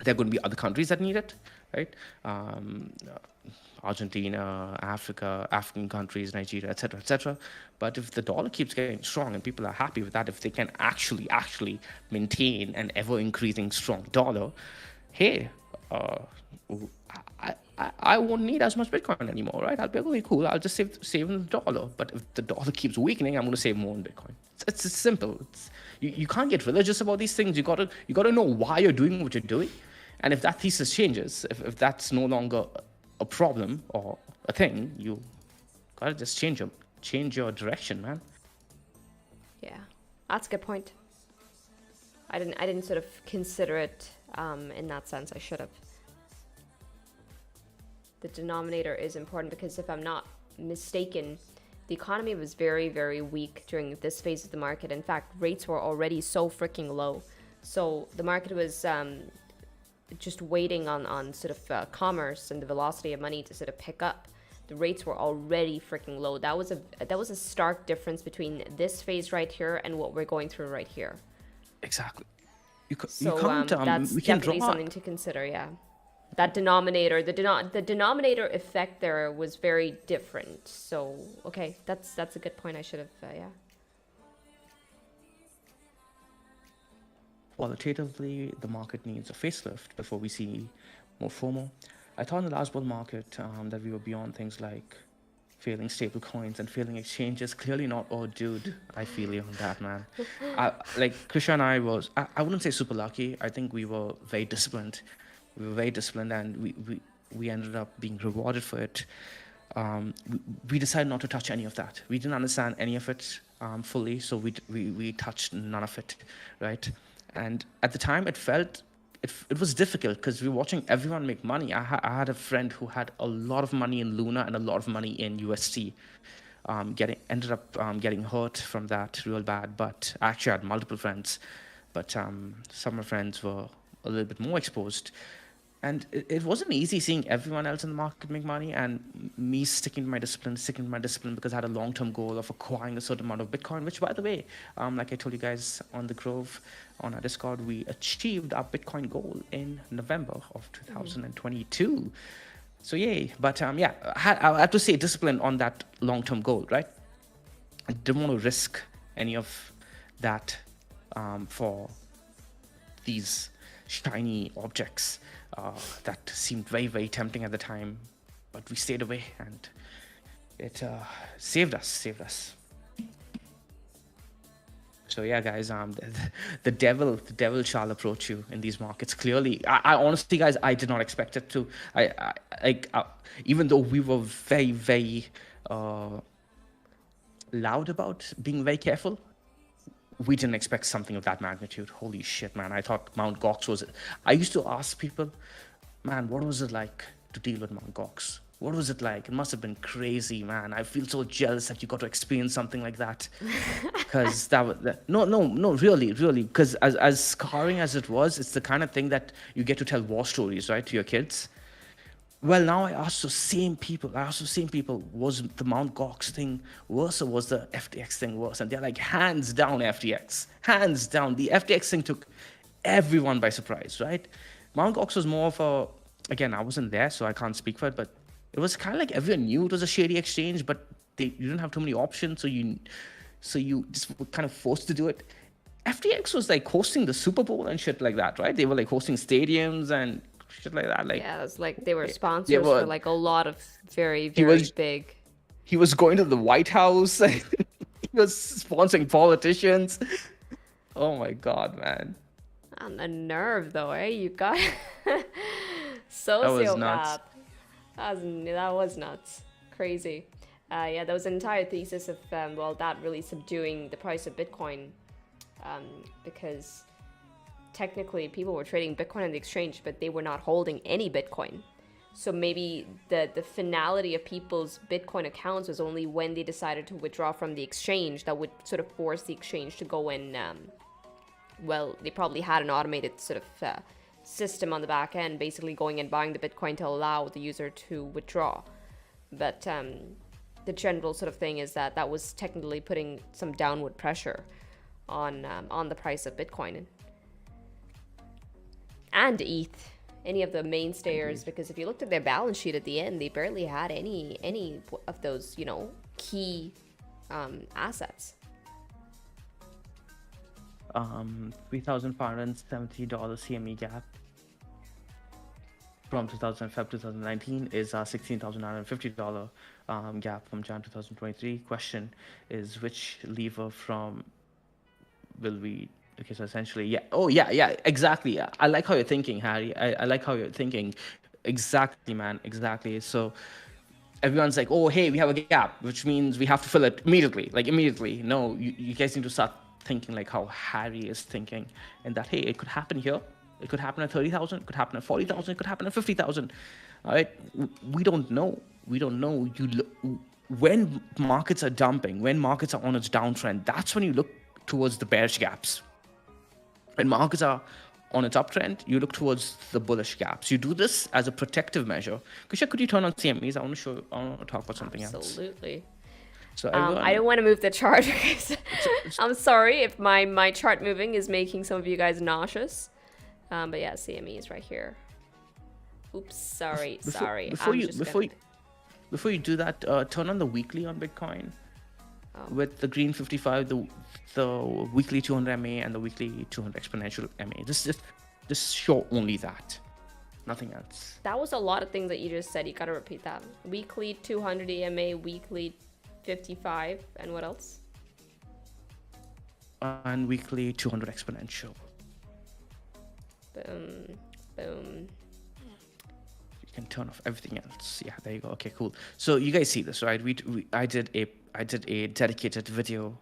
there are going to be other countries that need it, right? Argentina, African countries, Nigeria, etc., etc. But if the dollar keeps getting strong and people are happy with that, if they can actually maintain an ever increasing strong dollar, hey, I won't need as much Bitcoin anymore, right? I'll be like, okay, cool. I'll just save in the dollar. But if the dollar keeps weakening, I'm going to save more in Bitcoin. It's simple. You can't get religious about these things. You gotta know why you're doing what you're doing, and if that thesis changes, if that's no longer a problem or a thing, you gotta just change your direction, man. Yeah, that's a good point. I didn't sort of consider it in that sense. I should have. The denominator is important because if I'm not mistaken, the economy was very, very weak during this phase of the market. In fact, rates were already so freaking low. So the market was just waiting on sort of commerce and the velocity of money to sort of pick up. The rates were already freaking low. That was a stark difference between this phase right here and what we're going through right here. Exactly. That's definitely something to consider, yeah. That denominator, the denominator effect there was very different. So, okay, that's a good point. I should have, yeah. Qualitatively, the market needs a facelift before we see more FOMO. I thought in the last bull market that we were beyond things like failing stable coins and failing exchanges. Clearly not. Oh, dude, I feel you on that, man. Like Krisha and I wouldn't say super lucky. I think we were very disciplined. And we ended up being rewarded for it. We decided not to touch any of that. We didn't understand any of it fully, so we touched none of it, right? And at the time, it was difficult because we were watching everyone make money. I had a friend who had a lot of money in Luna and a lot of money in USD. ended up getting hurt from that real bad. But I actually had multiple friends, but some of my friends were a little bit more exposed. And it wasn't easy seeing everyone else in the market make money and me sticking to my discipline because I had a long-term goal of acquiring a certain amount of Bitcoin, which, by the way, like I told you guys on the Grove, on our Discord, we achieved our Bitcoin goal in November of 2022. So yay. But yeah, I have to say discipline on that long-term goal, right? I didn't want to risk any of that for these shiny objects that seemed very, very tempting at the time, but we stayed away, and it saved us. So yeah, guys, the devil shall approach you in these markets. Clearly, I honestly, guys, I did not expect it to. Even though we were very, very loud about being very careful, we didn't expect something of that magnitude. Holy shit, man. I thought Mount Gox was... I used to ask people, man, what was it like to deal with Mount Gox? What was it like? It must have been crazy, man. I feel so jealous that you got to experience something like that. Because no, really. Because as scarring as it was, it's the kind of thing that you get to tell war stories, right, to your kids. Well, now I ask the same people, was the Mount Gox thing worse or was the FTX thing worse? And they're like, hands down FTX. Hands down. The FTX thing took everyone by surprise, right? Mount Gox was more of a, again, I wasn't there, so I can't speak for it, but it was kind of like everyone knew it was a shady exchange, but you didn't have too many options, so you just were kind of forced to do it. FTX was like hosting the Super Bowl and shit like that, right? They were like hosting stadiums and shit like that. Like, yeah, it's like they were sponsors for like a lot of very, very big. He was going to the White House. He was sponsoring politicians. Oh my god, man. On the nerve, though, eh? You got That was nuts. That was nuts. Crazy. Yeah, there was an entire thesis of that really subduing the price of Bitcoin, because technically people were trading Bitcoin on the exchange, but they were not holding any Bitcoin. So maybe the finality of people's Bitcoin accounts was only when they decided to withdraw from the exchange that would sort of force the exchange to go in. Well, they probably had an automated sort of system on the back end, basically going and buying the Bitcoin to allow the user to withdraw. But the general sort of thing is that was technically putting some downward pressure on the price of Bitcoin and ETH, any of the mainstayers, because if you looked at their balance sheet at the end, they barely had any of those, key assets. $3,570 CME gap from 2005 2019 is a $16,950 gap from Jan 2023. Question is, which lever from will we... Okay, so essentially, yeah. Oh, yeah, exactly. I like how you're thinking, Harry. I like how you're thinking. Exactly, man. Exactly. So everyone's like, oh, hey, we have a gap, which means we have to fill it immediately. Like, immediately. No, you guys need to start thinking like how Harry is thinking. And that, hey, it could happen here. It could happen at 30,000. It could happen at 40,000. It could happen at 50,000. All right? We don't know. When markets are dumping, when markets are on its downtrend, that's when you look towards the bearish gaps. When markets are on its uptrend, you look towards the bullish gaps. You do this as a protective measure. Kusha, could you turn on CMEs? I want to talk about something else. Absolutely. So I don't want to move the chart. I'm sorry if my chart moving is making some of you guys nauseous. But yeah, CME is right here. Oops, sorry. Before you do that, turn on the weekly on Bitcoin. With the green 55, the weekly 200 MA and the weekly 200 exponential MA. Just show only that, nothing else. That was a lot of things that you just said. You gotta repeat that. Weekly 200 EMA, weekly 55, and what else? And weekly 200 exponential. Boom. You can turn off everything else. Yeah, there you go. Okay, cool. So you guys see this, right? I did a dedicated video.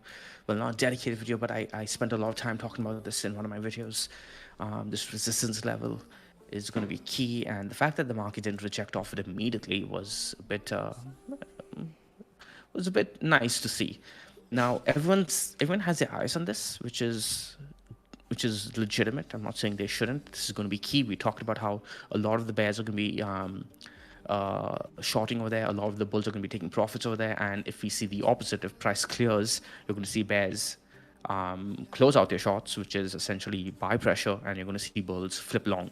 Well, not dedicated video, but I spent a lot of time talking about this in one of my videos. This resistance level is going to be key, and the fact that the market didn't reject off it immediately was a bit was a bit nice to see. Now everyone has their eyes on this, which is legitimate. I'm not saying they shouldn't. This is going to be key. We talked about how a lot of the bears are going to be shorting over there. A lot of the bulls are going to be taking profits over there. And if we see the opposite, if price clears, you're going to see bears close out their shorts, which is essentially buy pressure, and you're going to see bulls flip long,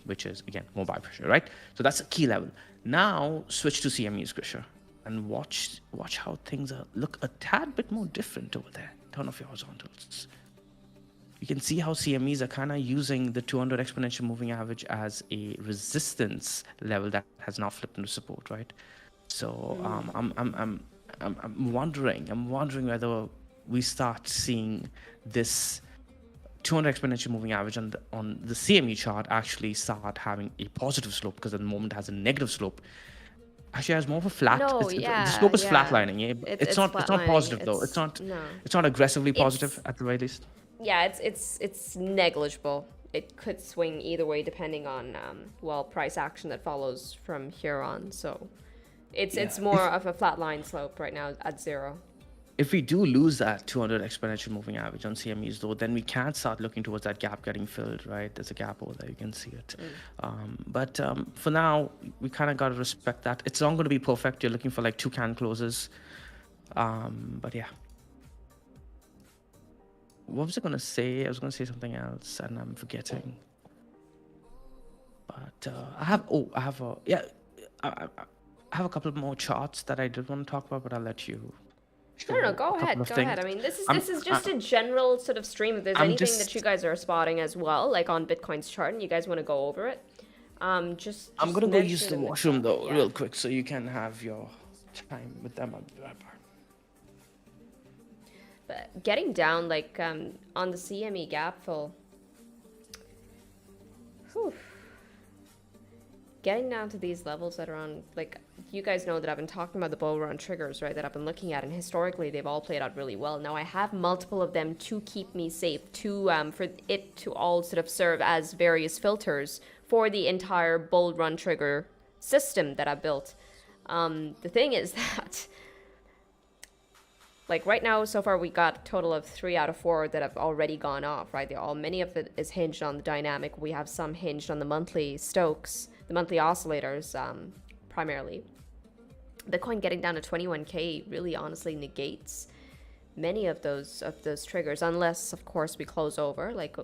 which is again more buy pressure, right? So that's a key level. Now switch to CMEs, Krisha, and watch how things look a tad bit more different over there. Turn off your horizontals. You can see how CMEs are kind of using the 200 exponential moving average as a resistance level that has now flipped into support, right? So I'm wondering whether we start seeing this 200 exponential moving average on the CME chart actually start having a positive slope, because at the moment it has a negative slope. Actually, it has more of a flat. No, The slope is yeah. flatlining. Yeah? It's not flatlining. positive though. It's not. No. It's not aggressively positive It's at the very least. yeah, it's negligible. It could swing either way depending on price action that follows from here on. So it's more of a flat line slope right now at 0. If we do lose that 200 exponential moving average on CMEs though, then we can start looking towards that gap getting filled, right? There's a gap over there, you can see it. But for now, we kind of got to respect that. It's not going to be perfect. You're looking for like 2 can closes. But yeah. What was I going to say? I was going to say something else and I'm forgetting. But I have a couple more charts that I did want to talk about, but I'll let you. No, go ahead. I mean, this is just a general sort of stream. If there's anything that you guys are spotting as well, like on Bitcoin's chart, and you guys want to go over it, I'm gonna go use the washroom though, real quick, so you can have your time with them. I'll be right back. But getting down like on the CME gap fill. Whew. Getting down to these levels that are on, like, you guys know that I've been talking about the bull run triggers, right, that I've been looking at, and historically they've all played out really well. Now I have multiple of them to keep me safe, to for it to all sort of serve as various filters for the entire bull run trigger system that I built. The thing is that, like, right now so far we got a total of 3 out of 4 that have already gone off, right? Many of it is hinged on the dynamic. We have some hinged on the monthly Stokes, the monthly oscillators, primarily. Bitcoin getting down to 21K really honestly negates many of those triggers, unless of course we close over. Like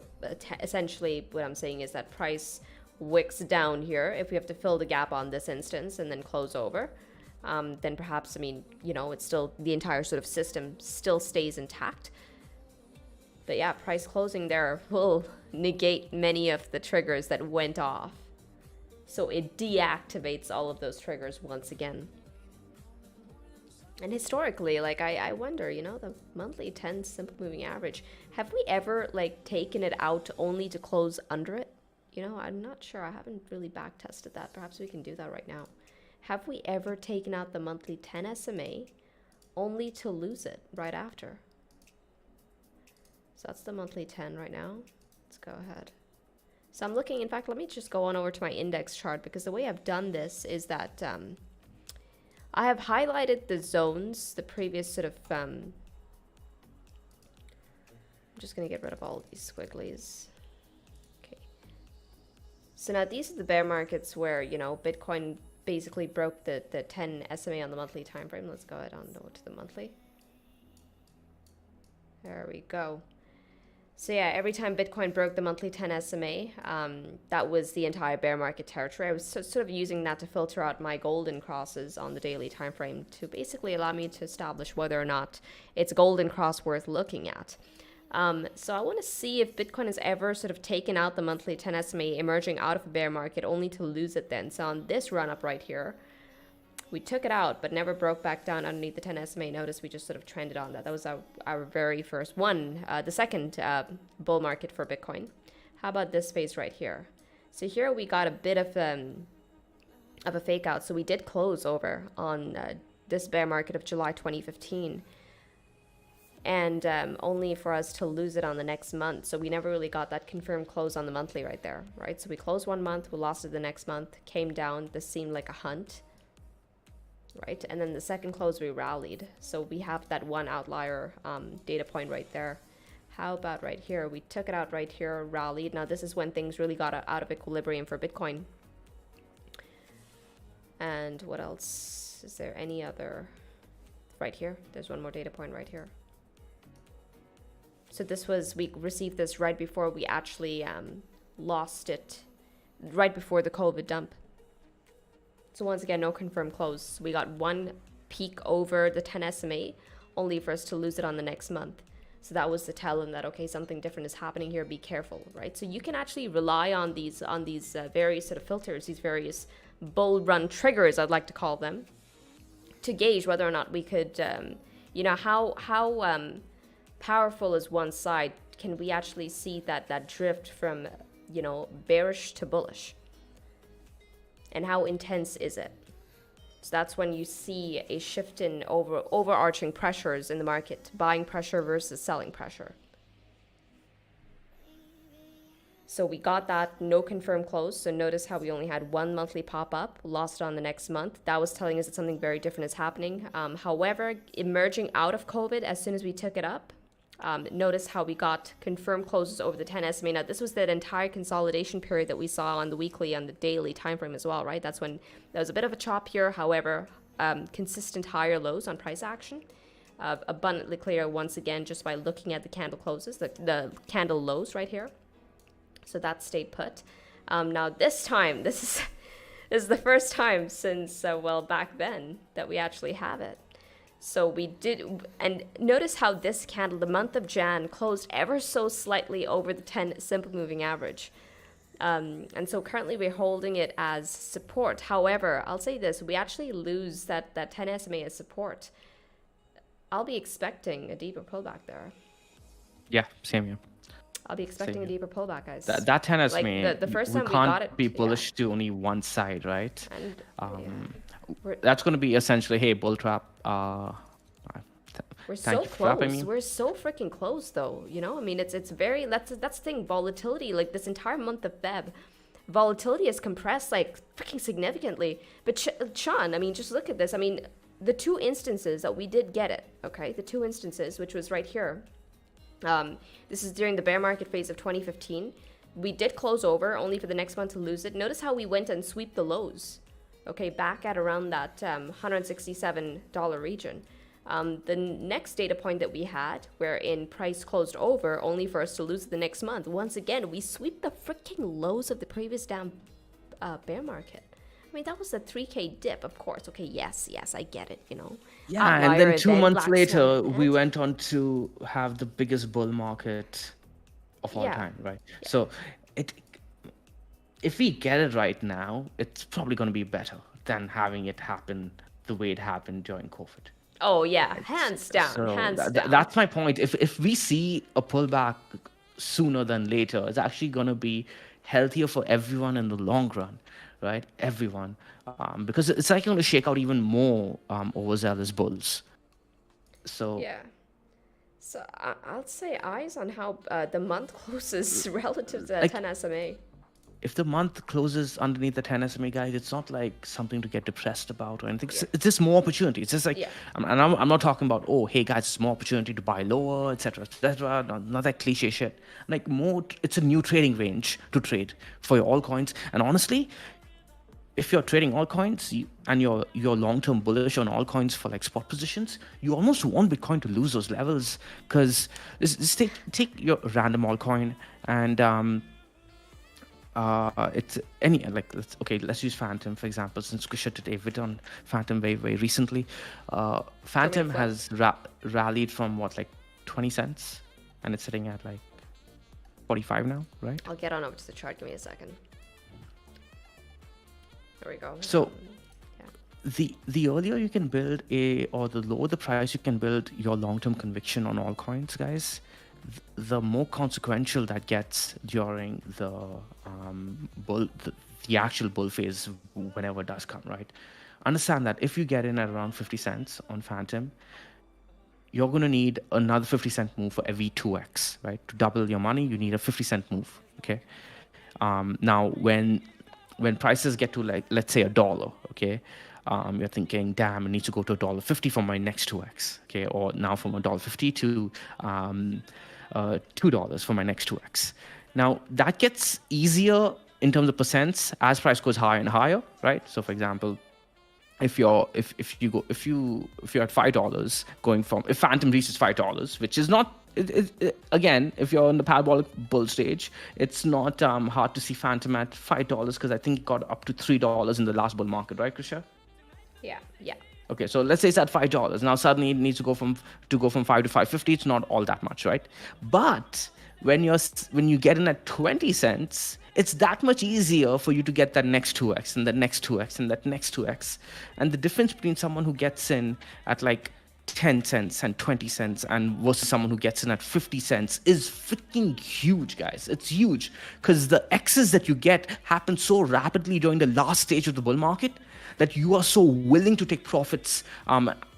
essentially what I'm saying is that price wicks down here. If we have to fill the gap on this instance and then close over, then perhaps, I mean, you know, it's still, the entire sort of system still stays intact. But yeah, price closing there will negate many of the triggers that went off. So it deactivates all of those triggers once again. And historically, like, I wonder, you know, the monthly 10 simple moving average, have we ever, like, taken it out only to close under it? You know, I'm not sure. I haven't really back tested that. Perhaps we can do that right now. Have we ever taken out the monthly 10 SMA only to lose it right after? So that's the monthly 10 right now. Let's go ahead. So I'm looking, in fact, let me just go on over to my index chart, because the way I've done this is that I have highlighted the zones, the previous sort of, I'm just going to get rid of all of these squigglies. Okay. So now these are the bear markets where, you know, Bitcoin basically broke the 10 SMA on the monthly time frame. Let's go ahead on over to the monthly. There we go. So yeah, every time Bitcoin broke the monthly 10 SMA, that was the entire bear market territory. I was sort of using that to filter out my golden crosses on the daily time frame to basically allow me to establish whether or not it's a golden cross worth looking at. So I want to see if Bitcoin has ever sort of taken out the monthly 10 SMA emerging out of a bear market only to lose it then. So on this run up right here, we took it out, but never broke back down underneath the 10 SMA. Notice we just sort of trended on that. That was our very first one, the second bull market for Bitcoin. How about this phase right here? So here we got a bit of a fake out. So we did close over on this bear market of July 2015. And only for us to lose it on the next month. So we never really got that confirmed close on the monthly right there, right? So we closed one month, we lost it the next month, came down. This seemed like a hunt. right? And then the second close we rallied. So we have that one outlier data point right there. How about right here? We took it out right here, rallied. Now this is when things really got out of equilibrium for Bitcoin. And what else? Is there any other? Right here. There's one more data point right here. So this was, we received this right before we actually lost it, right before the COVID dump. So once again, no confirmed close. We got one peak over the 10 SMA, only for us to lose it on the next month. So that was the tell them that, okay, something different is happening here, be careful, right? So you can actually rely on these various sort of filters, these various bull run triggers, I'd like to call them, to gauge whether or not we could, how powerful is one side. Can we actually see that drift from, bearish to bullish? And how intense is it? So that's when you see a shift in overarching pressures in the market, buying pressure versus selling pressure. So we got that no confirmed close. So notice how we only had one monthly pop up, lost it on the next month. That was telling us that something very different is happening. However, emerging out of COVID, as soon as we took it up, notice how we got confirmed closes over the 10 SMA. Now, this was that entire consolidation period that we saw on the weekly, on the daily time frame as well, right? That's when there was a bit of a chop here. However, consistent higher lows on price action. Abundantly clear once again just by looking at the candle closes, the candle lows right here. So that stayed put. Now, this time, this is the first time since, back then that we actually have it. So we did, and notice how this candle, the month of Jan, closed ever so slightly over the 10 simple moving average. And so currently we're holding it as support. However, I'll say this, we actually lose that 10 SMA as support. I'll be expecting a deeper pullback there. Yeah, same here. I'll be expecting a deeper pullback, guys. That 10 SMA, like the first time we can't got it, be bullish to only one side, right? And, that's going to be essentially, hey, bull trap. We're so close. We're so freaking close, though. I mean, it's very, that's the thing. Volatility, like this entire month of Feb, volatility has compressed like freaking significantly. But Sean, I mean, just look at this. I mean, the two instances that we did get it, okay, the two instances, which was right here. This is during the bear market phase of 2015. We did close over, only for the next month to lose it. Notice how we went and sweep the lows. Okay, back at around that $167 region. The next data point that we had, wherein price closed over, only for us to lose the next month. Once again, we sweep the freaking lows of the previous down bear market. I mean, that was a 3K dip, of course. Okay, yes, I get it, Yeah, Outlier and then 2 event, months black later, swan we event. went on to have the biggest bull market of all time, right? Yeah. So if we get it right now, it's probably going to be better than having it happen the way it happened during COVID. Oh yeah, hands down, So hands down. that's my point. If we see a pullback sooner than later, it's actually going to be healthier for everyone in the long run, right? Everyone, because it's like going to shake out even more overzealous bulls. So Yeah. So I'll say eyes on how the month closes relative to that 10 SMA. If the month closes underneath the 10 SMA, guys, it's not like something to get depressed about or anything. It's just more opportunity. It's just like, and I'm not talking about, oh, hey guys, it's more opportunity to buy lower, etc., etc. Not that cliche shit. Like more, it's a new trading range to trade for your altcoins. And honestly, if you're trading altcoins and you're long-term bullish on altcoins for like spot positions, you almost want Bitcoin to lose those levels. Because just take your random altcoin and it's any like let's use Phantom for example, since we should David on Phantom very recently. Phantom has rallied from what, like 20 cents, and it's sitting at like 45 now, right? I'll get on over to the chart. Give me a second. There we go. So the earlier you can build or the lower the price you can build your long-term conviction on all coins, guys, the more consequential that gets during the actual bull phase, whenever it does come, right? Understand that if you get in at around 50 cents on Phantom, you're going to need another 50-cent move for every 2x, right? To double your money, you need a 50-cent move, okay? Now, when prices get to, like, let's say $1, okay, you're thinking, damn, it needs to go to $1.50 for my next 2x, okay, or now from $1.50 to $2 for my next 2x. Now that gets easier in terms of percents as price goes higher and higher, right? So for example, if you're at $5 going from, if Phantom reaches $5, which is not, again, if you're in the parabolic bull stage, it's not hard to see Phantom at $5 because I think it got up to $3 in the last bull market, right, Krisha? Yeah. Okay, so let's say it's at $5. Now suddenly it needs to go from 5 to 550. It's not all that much, right? But when you get in at 20 cents, it's that much easier for you to get that next 2x and the next 2x and that next 2x. And the difference between someone who gets in at like 10 cents and 20 cents and versus someone who gets in at 50 cents is freaking huge, guys. It's huge because the X's that you get happen so rapidly during the last stage of the bull market that you are so willing to take profits,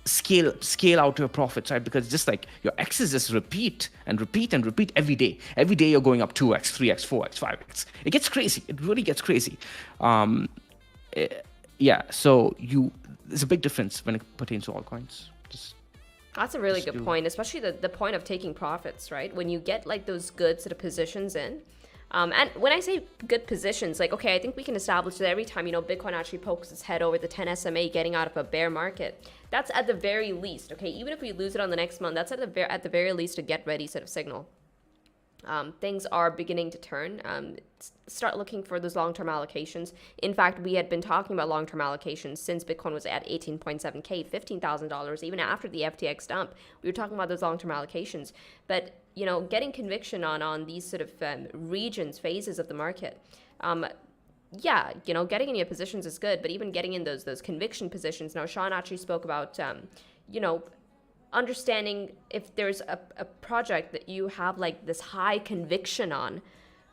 scale out your profits, right? Because just like your X's just repeat and repeat and repeat every day. Every day you're going up 2x, 3x, 4x, 5x. It gets crazy. It really gets crazy. So there's a big difference when it pertains to altcoins. That's a really good point, especially the point of taking profits, right? When you get like those good sort of positions in. And when I say good positions, like, okay, I think we can establish that every time, Bitcoin actually pokes its head over the 10 SMA getting out of a bear market, that's at the very least, okay? Even if we lose it on the next month, that's at the very least a get ready sort of signal. Things are beginning to turn. Start looking for those long-term allocations. In fact, we had been talking about long-term allocations since Bitcoin was at 18.7K, $15,000, even after the FTX dump. We were talking about those long-term allocations. But, getting conviction on these sort of regions, phases of the market, getting in your positions is good, but even getting in those conviction positions. Now, Sean actually spoke about, understanding if there's a project that you have like this high conviction on.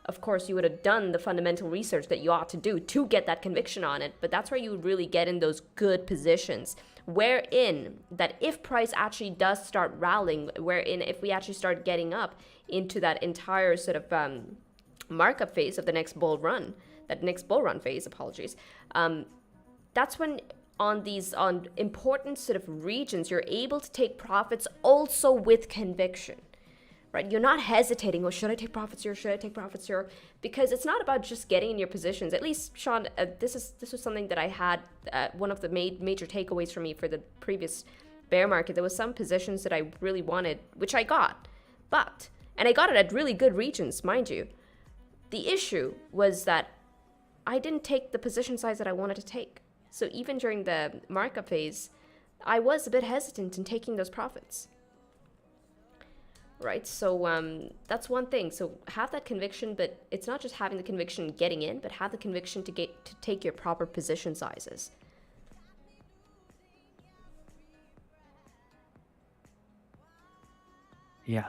Of course, you would have done the fundamental research that you ought to do to get that conviction on it, but that's where you really get in those good positions, wherein that if price actually does start rallying, wherein if we actually start getting up into that entire sort of markup phase of the next bull run phase, that's when on important sort of regions, you're able to take profits also with conviction, right? You're not hesitating, should I take profits here? Should I take profits here? Because it's not about just getting in your positions. At least, Sean, this was something that I had, one of the major takeaways for me for the previous bear market. There was some positions that I really wanted, which I got, and I got it at really good regions, mind you. The issue was that I didn't take the position size that I wanted to take. So even during the markup phase, I was a bit hesitant in taking those profits. Right? So that's one thing. So have that conviction, but it's not just having the conviction getting in, but have the conviction to take your proper position sizes. Yeah.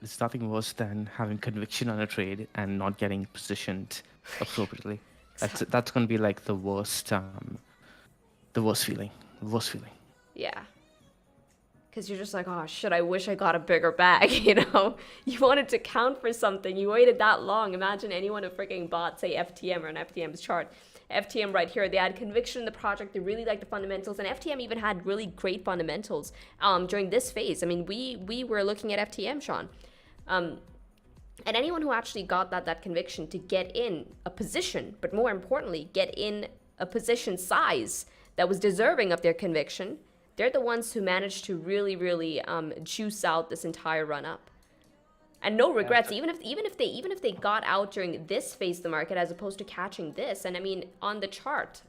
It's nothing worse than having conviction on a trade and not getting positioned appropriately. That's going to be like the worst feeling. Yeah. Because you're just like, oh, shit, I wish I got a bigger bag, You wanted to count for something. You waited that long. Imagine anyone who freaking bought, say, FTM or an FTM's chart. FTM right here, they had conviction in the project. They really liked the fundamentals. And FTM even had really great fundamentals during this phase. I mean, we were looking at FTM, Sean. And anyone who actually got that conviction to get in a position, but more importantly, get in a position size that was deserving of their conviction, they're the ones who managed to really, really juice out this entire run up. And no regrets, even if they got out during this phase of the market as opposed to catching this. And I mean, on the chart,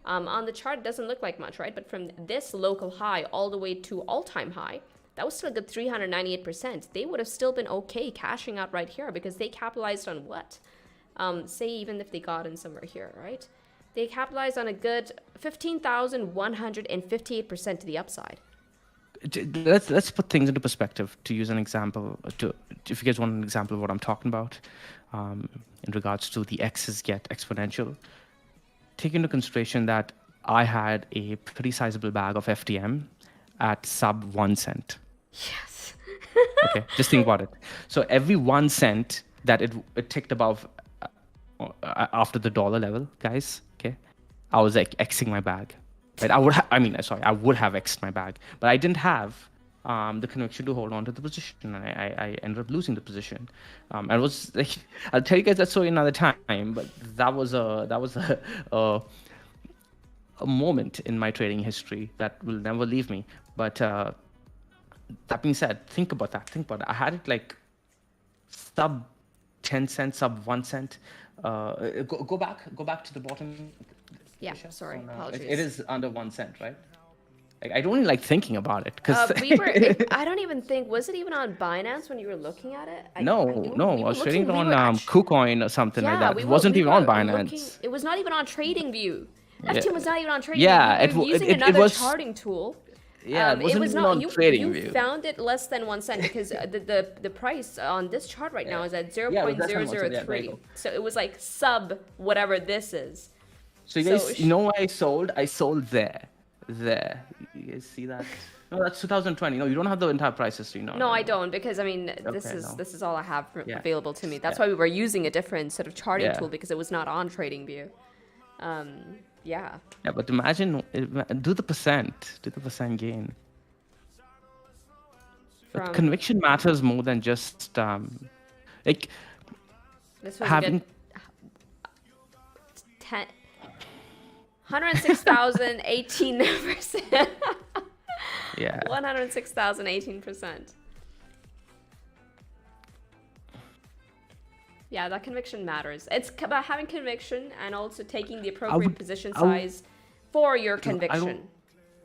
on the chart, it doesn't look like much, right? But from this local high all the way to all-time high, that was still a good 398%. They would have still been okay cashing out right here because they capitalized on what? Say even if they got in somewhere here, right? They capitalized on a good 15,158% to the upside. Let's put things into perspective. To use an example, if you guys want an example of what I'm talking about, in regards to the X's get exponential, take into consideration that I had a pretty sizable bag of FTM at sub 1 cent. Yes. Okay, just think about it. So every 1 cent that it ticked above after the dollar level, guys, okay, I was like Xing my bag, right? I would have X'd my bag, but I didn't have the conviction to hold on to the position, and I ended up losing the position. And it was like, I'll tell you guys that story another time, but that was a moment in my trading history that will never leave me. But that being said, think about that. Think about it. I had it like sub 10 cents, sub 1 cent. Go back to the bottom. Yeah, Tisha. sorry, So, apologies. it is under 1 cent, right? Like, I don't even like thinking about it because I don't even think, was it even on Binance when you were looking at it? no, We I were was trading looking, it we on were actually, KuCoin or something like yeah, that. It wasn't we even on were looking, Binance. it was not even on TradingView. Yeah, FTM was not even on TradingView. yeah, We were using it another was. charting tool. Yeah, it It wasn't was even not, on you TradingView. found it less than 1 cent because the price on this chart right now is at Yeah, it was less than 1 cent. Yeah, there you 0.003. go. So it was like sub whatever this is. So you guys, you know why I sold? I sold there. There. You guys see that? No, that's 2020. No, you don't have the entire price history. No, I don't, because I mean Okay, no. this is all I have Yeah. available to me. That's Yeah. why we were using a different sort of charting Yeah. tool, because it was not on TradingView. Yeah. Yeah, but imagine, do the percent gain. But From conviction matters more than just like this was having. a good 10 106,000 18%. Yeah. 106,000 18%. Yeah, that conviction matters. It's about having conviction and also taking the appropriate position I would- size for your I conviction.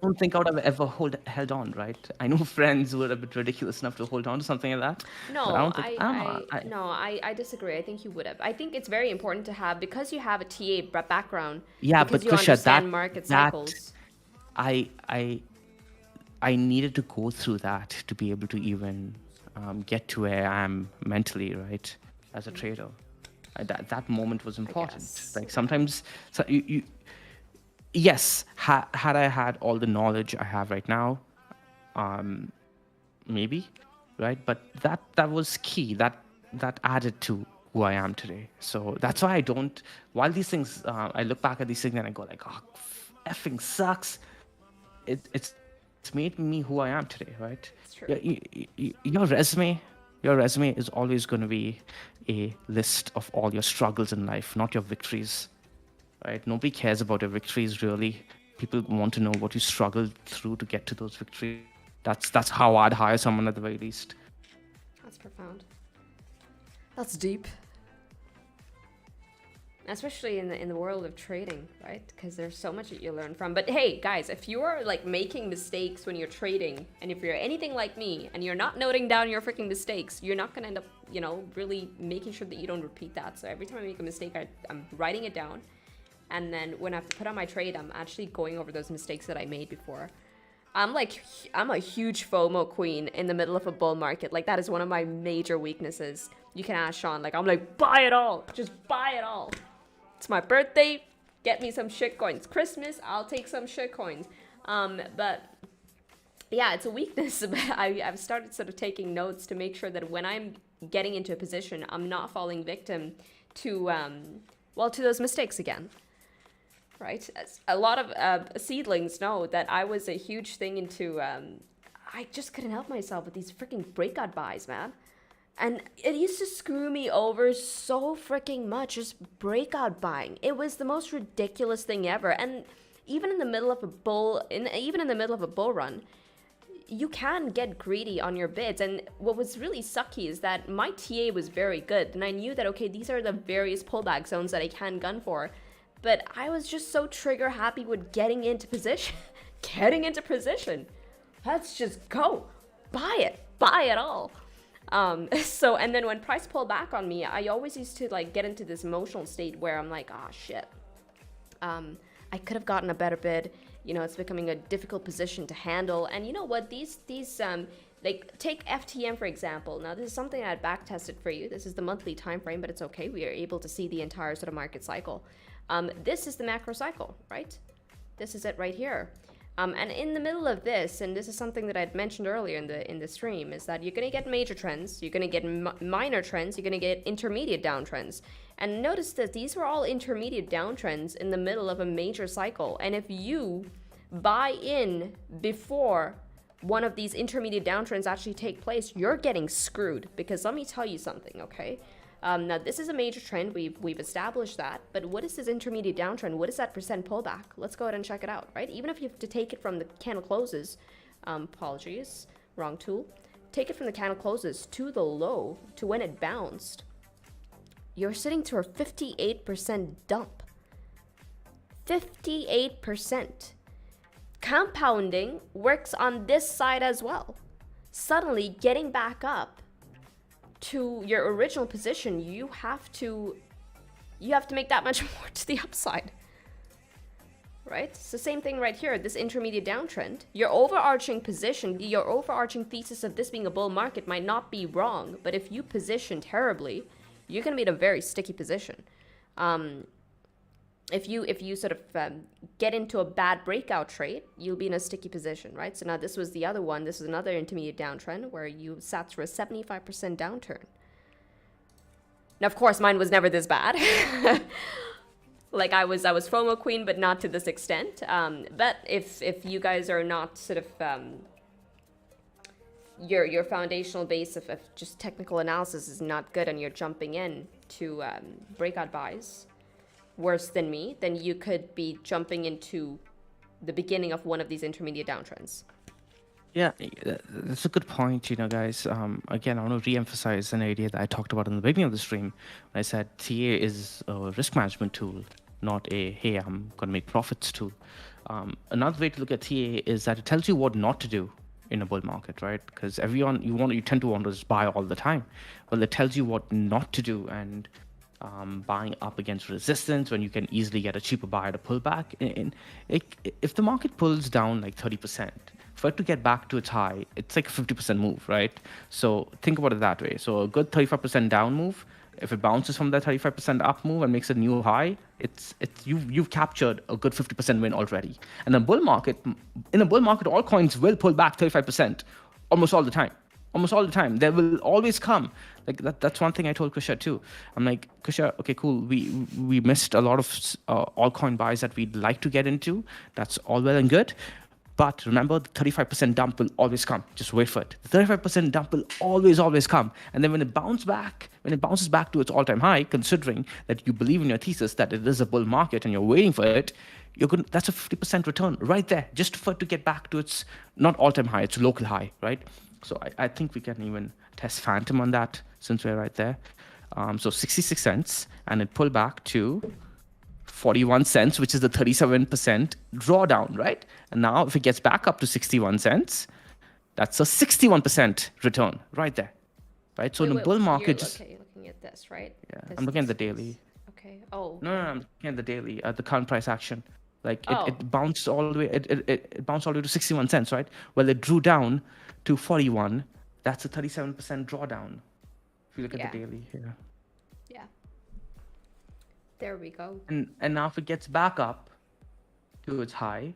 don't think I would have ever held on, right? I know friends who are a bit ridiculous enough to hold on to something like that. No, but I don't think, I disagree. I think you would have. I think it's very important to have, because you have a TA background. Yeah, because but you Kusha, understand market cycles. I needed to go through that to be able to even get to where I am mentally, right, as a trader. That moment was important. guess. Like sometimes, so yes, had I had all the knowledge I have right now, maybe, right? But that was key. That added to who I am today. So that's why I don't. While these things, I look back at these things and I go like, oh, effing sucks. It's made me who I am today, right? It's true. Your resume is always going to be a list of all your struggles in life, not your victories, right? Nobody cares about your victories, really. People want to know what you struggled through to get to those victories. That's how I'd hire someone at the very least. That's profound. That's deep. Especially in the world of trading, right? Because there's so much that you learn from. But hey, guys, if you are like making mistakes when you're trading, and if you're anything like me, and you're not noting down your freaking mistakes, you're not gonna end up, really making sure that you don't repeat that. So every time I make a mistake, I'm writing it down. And then when I have to put on my trade, I'm actually going over those mistakes that I made before. I'm a huge FOMO queen in the middle of a bull market. Like, that is one of my major weaknesses. You can ask Sean. Like, I'm like, buy it all. Just buy it all. It's my birthday. Get me some shit coins. Christmas, I'll take some shit coins. But yeah, it's a weakness. I've started sort of taking notes to make sure that when I'm getting into a position, I'm not falling victim to those mistakes again. Right? A lot of seedlings know that I was a huge thing into, I just couldn't help myself with these freaking breakout buys, man. And it used to screw me over so freaking much, just breakout buying. It was the most ridiculous thing ever. And even in the middle of a bull run, you can get greedy on your bids. And what was really sucky is that my TA was very good. And I knew that, okay, these are the various pullback zones that I can gun for. But I was just so trigger happy with getting into position. Let's just go. Buy it all. And then when price pulled back on me, I always used to like get into this emotional state where I'm like, oh shit. I could have gotten a better bid. It's becoming a difficult position to handle. And you know what? These like take FTM for example. Now this is something I had back tested for you. This is the monthly time frame, but it's okay. We are able to see the entire sort of market cycle. This is the macro cycle, right? This is it right here. And in the middle of this, and this is something that I'd mentioned earlier in the stream, is that you're going to get major trends, you're going to get minor trends, you're going to get intermediate downtrends. And notice that these were all intermediate downtrends in the middle of a major cycle. And if you buy in before one of these intermediate downtrends actually take place, you're getting screwed. Because let me tell you something, okay? Now, this is a major trend. We've established that. But what is this intermediate downtrend? What is that percent pullback? Let's go ahead and check it out, right? Even if you have to take it from the candle closes, apologies, wrong tool. Take it from the candle closes to the low, to when it bounced. You're sitting to a 58% dump. 58%. Compounding works on this side as well. Suddenly, getting back up to your original position, you have to make that much more to the upside, right? It's the same thing right here, this intermediate downtrend. Your overarching position, your overarching thesis of this being a bull market might not be wrong, but if you position terribly, you're going to be in a very sticky position. If you sort of get into a bad breakout trade, you'll be in a sticky position, right? So now this was the other one. This is another intermediate downtrend where you sat through a 75% downturn. Now, of course, mine was never this bad. Like I was FOMO queen, but not to this extent. But if you guys are not sort of your foundational base of just technical analysis is not good, and you're jumping in to breakout buys worse than me, then you could be jumping into the beginning of one of these intermediate downtrends. Yeah, that's a good point, guys. Again, I want to re-emphasize an idea that I talked about in the beginning of the stream. When I said TA is a risk management tool, not a, hey, I'm going to make profits tool. Another way to look at TA is that it tells you what not to do in a bull market, right? Because you tend to want to just buy all the time. Well, it tells you what not to do, and buying up against resistance when you can easily get a cheaper buy at a pullback. If the market pulls down like 30%, for it to get back to its high, it's like a 50% move, right? So think about it that way. So a good 35% down move, if it bounces from that 35% up move and makes a new high, you've captured a good 50% win already. And in a bull market, all coins will pull back 35% almost all the time. Almost all the time. They will always come. Like that's one thing I told Kusha too. I'm like, Kusha, okay, cool. We missed a lot of altcoin buys that we'd like to get into. That's all well and good. But remember, the 35% dump will always come. Just wait for it. The 35% dump will always come. And then when it bounces back to its all-time high, considering that you believe in your thesis that it is a bull market and you're waiting for it, that's a 50% return right there, just for it to get back to its not all-time high, its local high, right? So I think we can even test Phantom on that since we're right there. So 66 cents, and it pulled back to 41 cents, which is the 37% drawdown, right? And now if it gets back up to 61 cents, that's a 61% return right there, right? So in a bull market, you're looking at this, right? Yeah, I'm looking at the daily. Okay. Oh. No, I'm looking at the daily, the current price action. Like it bounced all the way. It bounced all the way to 61 cents, right? Well, it drew down to 41. That's a 37% drawdown. If you look at the daily here. Yeah. There we go. And now if it gets back up to its high,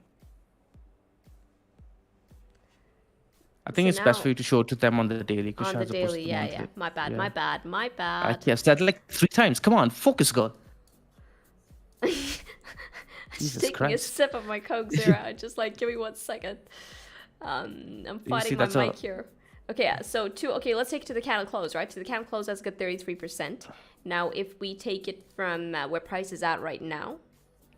I think it's best for you to show it to them on the daily. On the daily, yeah. My bad. I've said it like 3 times. Come on, focus, girl. Just taking a sip of my Coke Zero. Just like, give me 1 second. I'm fighting my mic here. Okay, so let's take it to the candle close, right? To the candle close, that's good 33%. Now, if we take it from where price is at right now.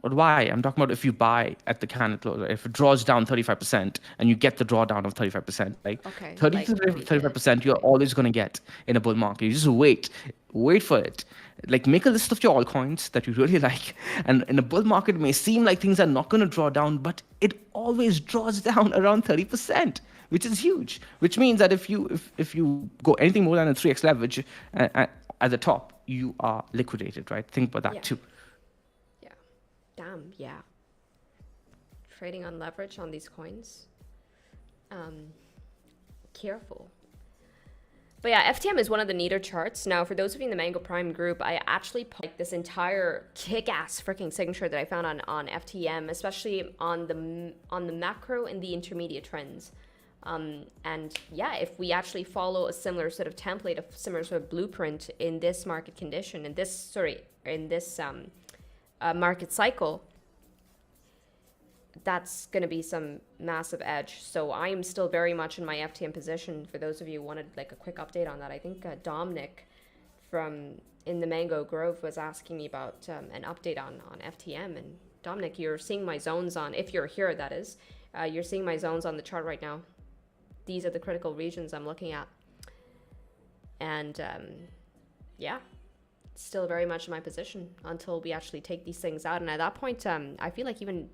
But why? I'm talking about if you buy at the candle close, if it draws down 35% and you get the drawdown of 35%, like 30 to 35%, you're always going to get in a bull market. You just wait for it. Like, make a list of your altcoins that you really like. And in a bull market, it may seem like things are not going to draw down, but it always draws down around 30%, which is huge. Which means that if you go anything more than a 3x leverage at the top, you are liquidated, right? Think about that too. Yeah. Damn, yeah. Trading on leverage on these coins. Careful. But yeah, FTM is one of the neater charts. Now, for those of you in the Mango Prime group, I actually put this entire kick-ass freaking signature that I found on FTM, especially on the macro and the intermediate trends. And yeah, if we actually follow a similar sort of template, a similar sort of blueprint in this market condition, in this market cycle, that's going to be some massive edge. So I am still very much in my FTM position. For those of you who wanted like a quick update on that, I think Dominic from in the Mango Grove was asking me about an update on FTM. And Dominic, you're seeing my zones on, if you're here, that is, you're seeing my zones on the chart right now. These are the critical regions I'm looking at. And yeah, still very much in my position until we actually take these things out. And at that point, I feel like even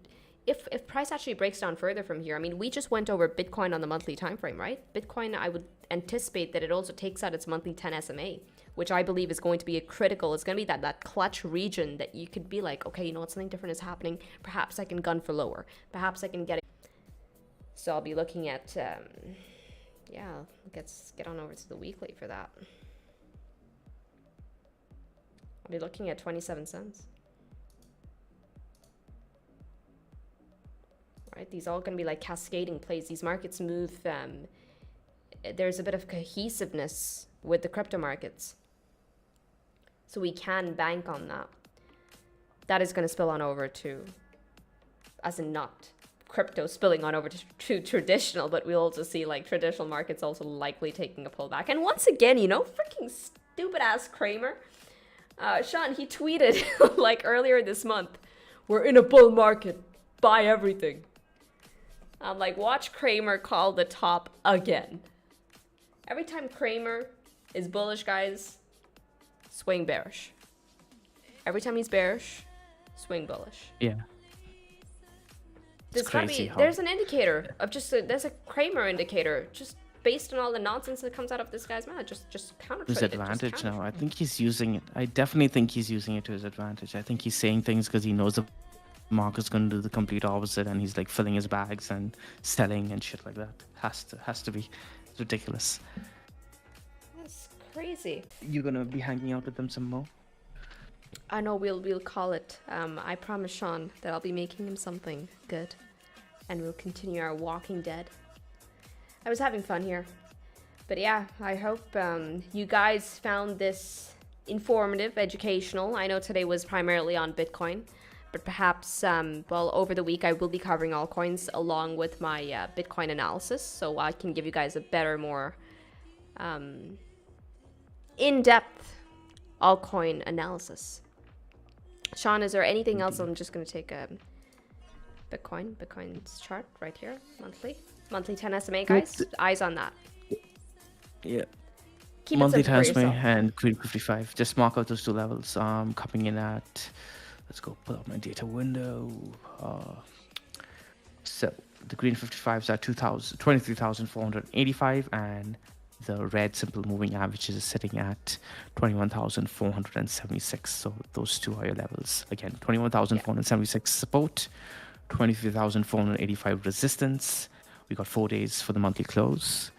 if price actually breaks down further from here, I mean, we just went over Bitcoin on the monthly time frame, right? Bitcoin, I would anticipate that it also takes out its monthly 10 SMA, which I believe is going to be a critical, it's going to be that clutch region that you could be like, okay, you know what, something different is happening. Perhaps I can gun for lower. Perhaps I can get it. So I'll be looking at, yeah, let's get on over to the weekly for that. I'll be looking at 27 cents. Right, these are all going to be like cascading plays. These markets move. There's a bit of cohesiveness with the crypto markets, so we can bank on that. That is going to spill on over to, as in not crypto spilling on over to traditional, but we'll also see like traditional markets also likely taking a pullback. And once again, you know, freaking stupid ass Kramer, Sean, he tweeted like earlier this month, "We're in a bull market. Buy everything." I'm like, watch Kramer call the top again. Every time Kramer is bullish, guys, swing bearish. Every time he's bearish, swing bullish. Yeah. There's gotta be, there's an indicator of just there's a Kramer indicator just based on all the nonsense that comes out of this guy's mouth. Just counter trade. His advantage now. I think he's using it. I definitely think he's using it to his advantage. I think he's saying things because he knows the market's going to do the complete opposite, and he's like filling his bags and selling and shit like that. Has to be. It's ridiculous. That's crazy. You gonna be hanging out with them some more? I know we'll call it. I promise Sean that I'll be making him something good, and we'll continue our Walking Dead. I was having fun here, but yeah, I hope you guys found this informative, educational. I know today was primarily on Bitcoin, but perhaps well, over the week I will be covering altcoins along with my Bitcoin analysis, so I can give you guys a better, more in-depth altcoin analysis. Sean, is there anything else? I'm just going to take a Bitcoin's chart right here, monthly 10 SMA, guys. Eyes on that. Yeah. Keep monthly it simple 10 for SMA yourself. and Green 55. Just mark out those two levels. Coming in at, let's go pull up my data window. So the Green 55 is at 23,485, and the red simple moving average is sitting at 21,476. So those two are your levels. Again, 21,476 support, 23,485 resistance. We got 4 days for the monthly close.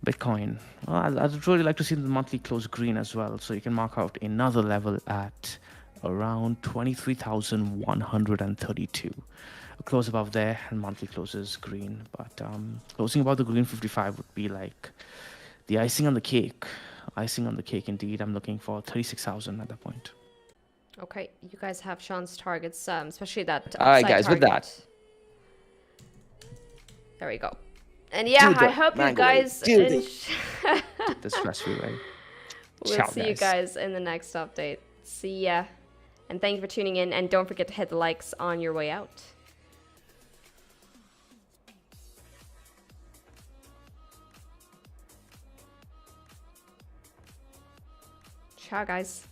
Bitcoin, well, I'd really like to see the monthly close green as well. So you can mark out another level at around 23,132. A close above there, and monthly closes green. But closing above the Green 55 would be like the icing on the cake. Icing on the cake, indeed. I'm looking for 36,000 at that point. Okay, you guys have Sean's targets, especially that upside All right, guys, target. with that. There we go. And yeah, I hope you guys... the stress-free way. We'll Ciao, see you guys in the next update. See ya. And thank you for tuning in. And don't forget to hit the likes on your way out. Ciao, guys.